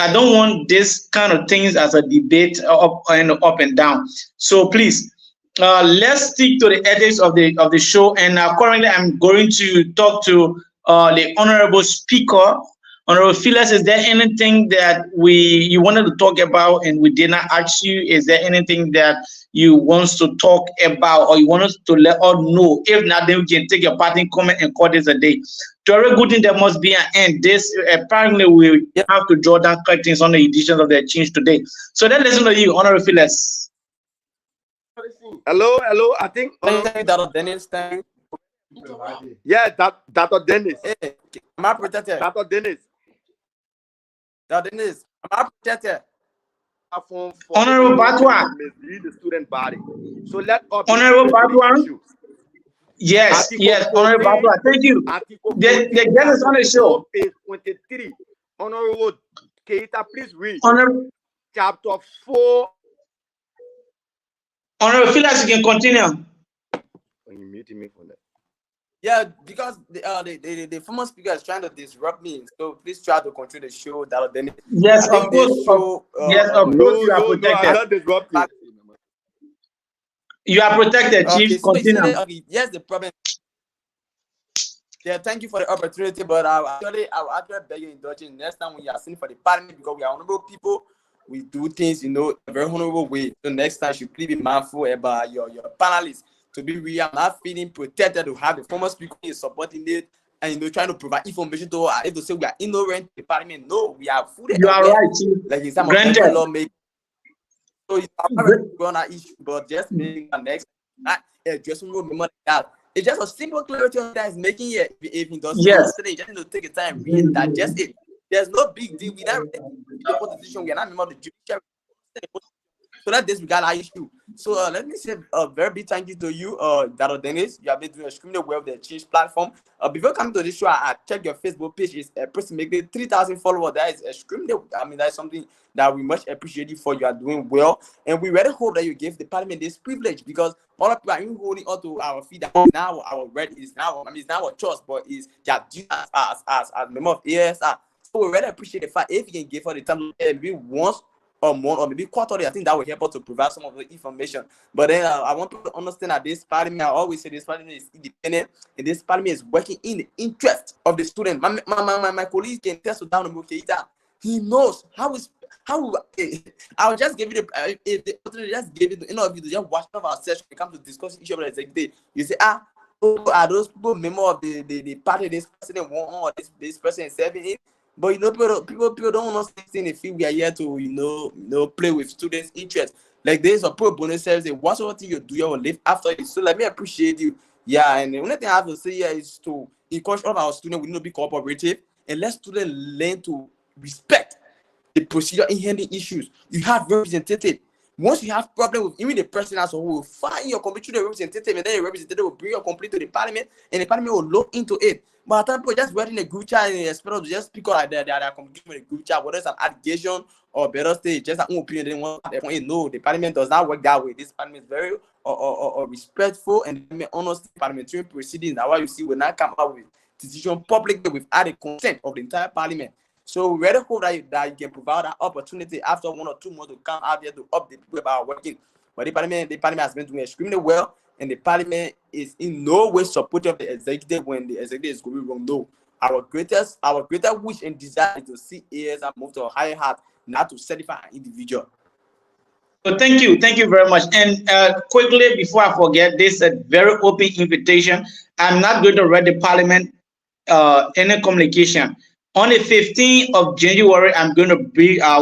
I don't want this kind of things as a debate up and down. So please, let's stick to the ethics of the show. And currently, I'm going to talk to the Honorable Speaker. Honorable Felix, is there anything that you wanted to talk about and we did not ask you? Is there anything that you want to talk about or you want us to let us know? If not, then we can take your parting comment and call this a day. To every good thing, there must be an end. This apparently we have to draw down curtains on the editions of the exchange today. So let's listen to you, Honorable Felix. Hello. I think Dr. Dennis, thank you. yeah, Dr. Dennis. Hey, am I protected? Dr. Dennis. Dr. Dennis, am I protected? Honorable Batwa. Mislead the student body. So let us Honorable Batwa. Yes, Honorable Batwa. Thank you. The guest is on the show. Page 23. Honorable Keita, please read. Chapter 4. Honorable Felix, you can continue. You muted me for that. Yeah, because the former speaker is trying to disrupt me. So please try to control the show. That then yes, of course. Show, of course, you are protected. I'm not disrupting. You are protected, Chief. So continue. Yes, the problem. Yeah, thank you for the opportunity, but I will actually beg your indulgence next time when you are sitting for the parliament, because we are honorable people. We do things, in a very honorable way. So next time, you should please be mindful about your panelists. To be real, I'm not feeling protected to have the former speaker supporting it and trying to provide information to us. If to say we are ignorant to the parliament, no, we are fully You are right, Chief. like in some Granted. of the lawmaking. So it's not an issue, but just making the next addressing remember that. It's just a simple clarity that is making it. If he doesn't understand it, you just need to take your time, read and digest it. There's no big deal. We don't the constitution. We are not member of the judiciary. So that disregard our issue. So let me say a very big thank you to you, Dr. Dennis. You have been doing extremely well with the Change platform. Before coming to this show, I checked your Facebook page. It's a person making 3,000 followers. That is extremely. I mean, that's something that we much appreciate you for. You are doing well, and we really hope that you give the parliament this privilege, because all of people are even holding on to our feet. Now our right is now. I mean, it's not our choice, but it's their duty as member of ASR. So we really appreciate the fact if you can give her the time, maybe once or more, or maybe quarterly, I think that will help us to provide some of the information. But then I want people to understand that this parliament, I always say this parliament is independent, and this parliament is working in the interest of the student. My colleague can test down on Keita. He knows how I'll just give you the just give it to any of you to just watch of our session. We come to discuss each other executive. You say, are those people member of the party this person want or this person is serving in? But people don't understand if we are here to play with students' interests. Like there's a pro bonus service. Whatever thing you do, you will live after it. So let me appreciate you. Yeah, and the only thing I have to say here is to encourage all of our students. We need to be cooperative and let students learn to respect the procedure in handling issues. You have representative. Once you have problem with even the person as a whole, will find your complaint to the representative, and then the representative will bring your complaint to the parliament, and the parliament will look into it. But at people just writing a group chat and expect to just speak out like they are communicating with a group chat, whether it's an allegation or better say just an own opinion. They want no, the parliament does not work that way. This parliament is very respectful and honest parliamentary proceedings. That's why you see when I come out with decision publicly without the consent of the entire parliament. So we really hope that you can provide that opportunity after 1 or 2 months to come out here to update people about working. But the parliament has been doing extremely well, and the parliament is in no way supportive of the executive when the executive is going wrong. No, our greatest wish and desire is to see ASI move to a higher height, not to certify an individual. So thank you very much. And quickly before I forget, this is a very open invitation. I'm not going to read the parliament any communication. On the 15th of January, I'm going to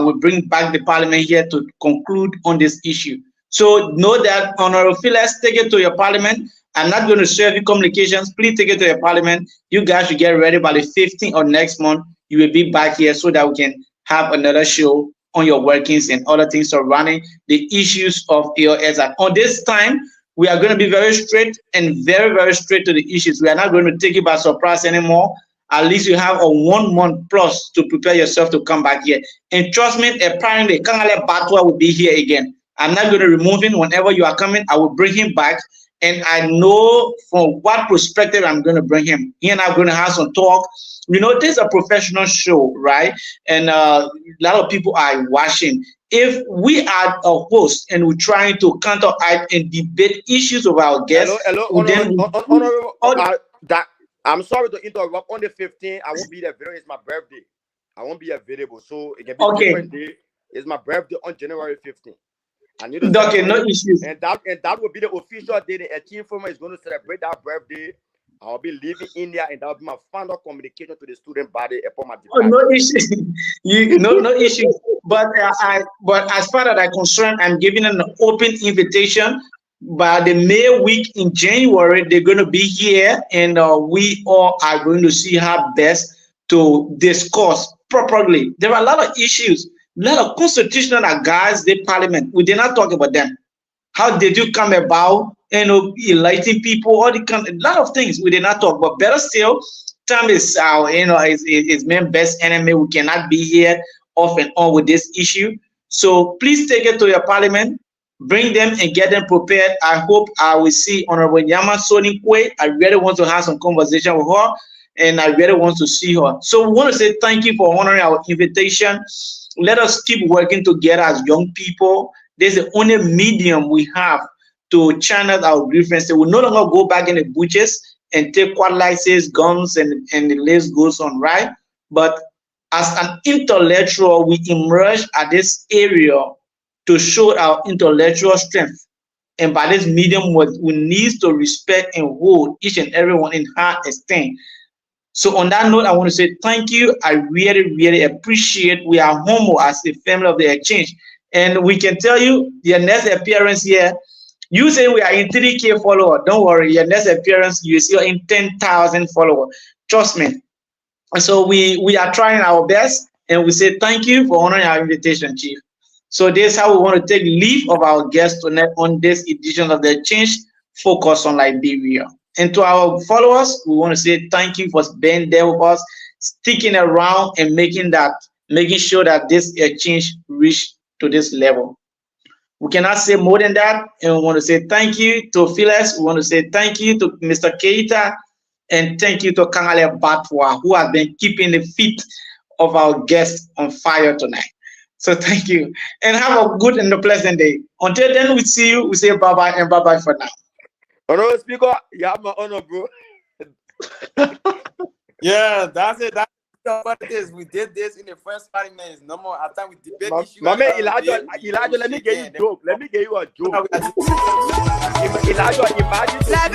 will bring back the parliament here to conclude on this issue. So know that, Honorable Phyllis, take it to your parliament. I'm not going to serve you communications. Please take it to your parliament. You guys should get ready by the 15th of next month. You will be back here so that we can have another show on your workings and other things surrounding the issues of ALSI. On this time, we are going to be very straight and very, very straight to the issues. We are not going to take you by surprise anymore. At least you have a 1 month plus to prepare yourself to come back here. And trust me, apparently, Kangale Batwa will be here again. I'm not going to remove him. Whenever you are coming, I will bring him back. And I know from what perspective I'm going to bring him. He and I are going to have some talk. You know, this is a professional show, right? And a lot of people are watching. If we are a host and we're trying to counteract and debate issues of our guests, I'm sorry to interrupt. On the 15th, I won't be there. It's my birthday. I won't be available. So it can be a different day. It's my birthday on January 15th. I need to no issues. And that will be the official day the 18th former is going to celebrate that birthday. I'll be living in India, and that will be my final communication to the student body upon my departure. No issues. No issues. But as far as I'm concerned, I'm giving an open invitation. By the May week in January, they're going to be here, and we all are going to see how best to discuss properly. There are a lot of issues, a lot of constitutional guys, the parliament. We did not talk about them. How did you come about, electing people, all the a lot of things we did not talk about. Better still, time is is main best enemy. We cannot be here off and on with this issue. So please take it to your parliament. Bring them and get them prepared. I hope I will see Honorable Nyama Soninkwe. I really want to have some conversation with her, and I really want to see her. So we want to say thank you for honoring our invitation. Let us keep working together as young people. This is the only medium we have to channel our grievances. We no longer go back in the bushes and take quad licenses, guns, and the list goes on, right? But as an intellectual, we emerge at this area to show our intellectual strength. And by this medium, we need to respect and hold each and everyone in high esteem. So on that note, I want to say thank you. I really, really appreciate. We are humble as a family of the exchange. And we can tell you, your next appearance here, you say we are in 3K followers. Don't worry, your next appearance, you see in 10,000 followers. Trust me. And so we are trying our best, and we say thank you for honoring our invitation, Chief. So this is how we want to take leave of our guests tonight on this edition of the Exchange Focus on Liberia. And to our followers, we want to say thank you for being there with us, sticking around and making sure that this exchange reach to this level. We cannot say more than that. And we want to say thank you to Phyllis. We want to say thank you to Mr. Keita, and thank you to Kangale Batwa, who has been keeping the feet of our guests on fire tonight. So thank you, and have a good and a pleasant day. Until then, we see you. We say bye-bye and bye-bye for now. Honorable Speaker, you have my honor, bro. Yeah, that's it. That's what it is. We did this in the first 5 minutes. No more. After we debate issue. My man, Elijah, let me get you a joke. Let me get you a joke. Elijah, imagine. La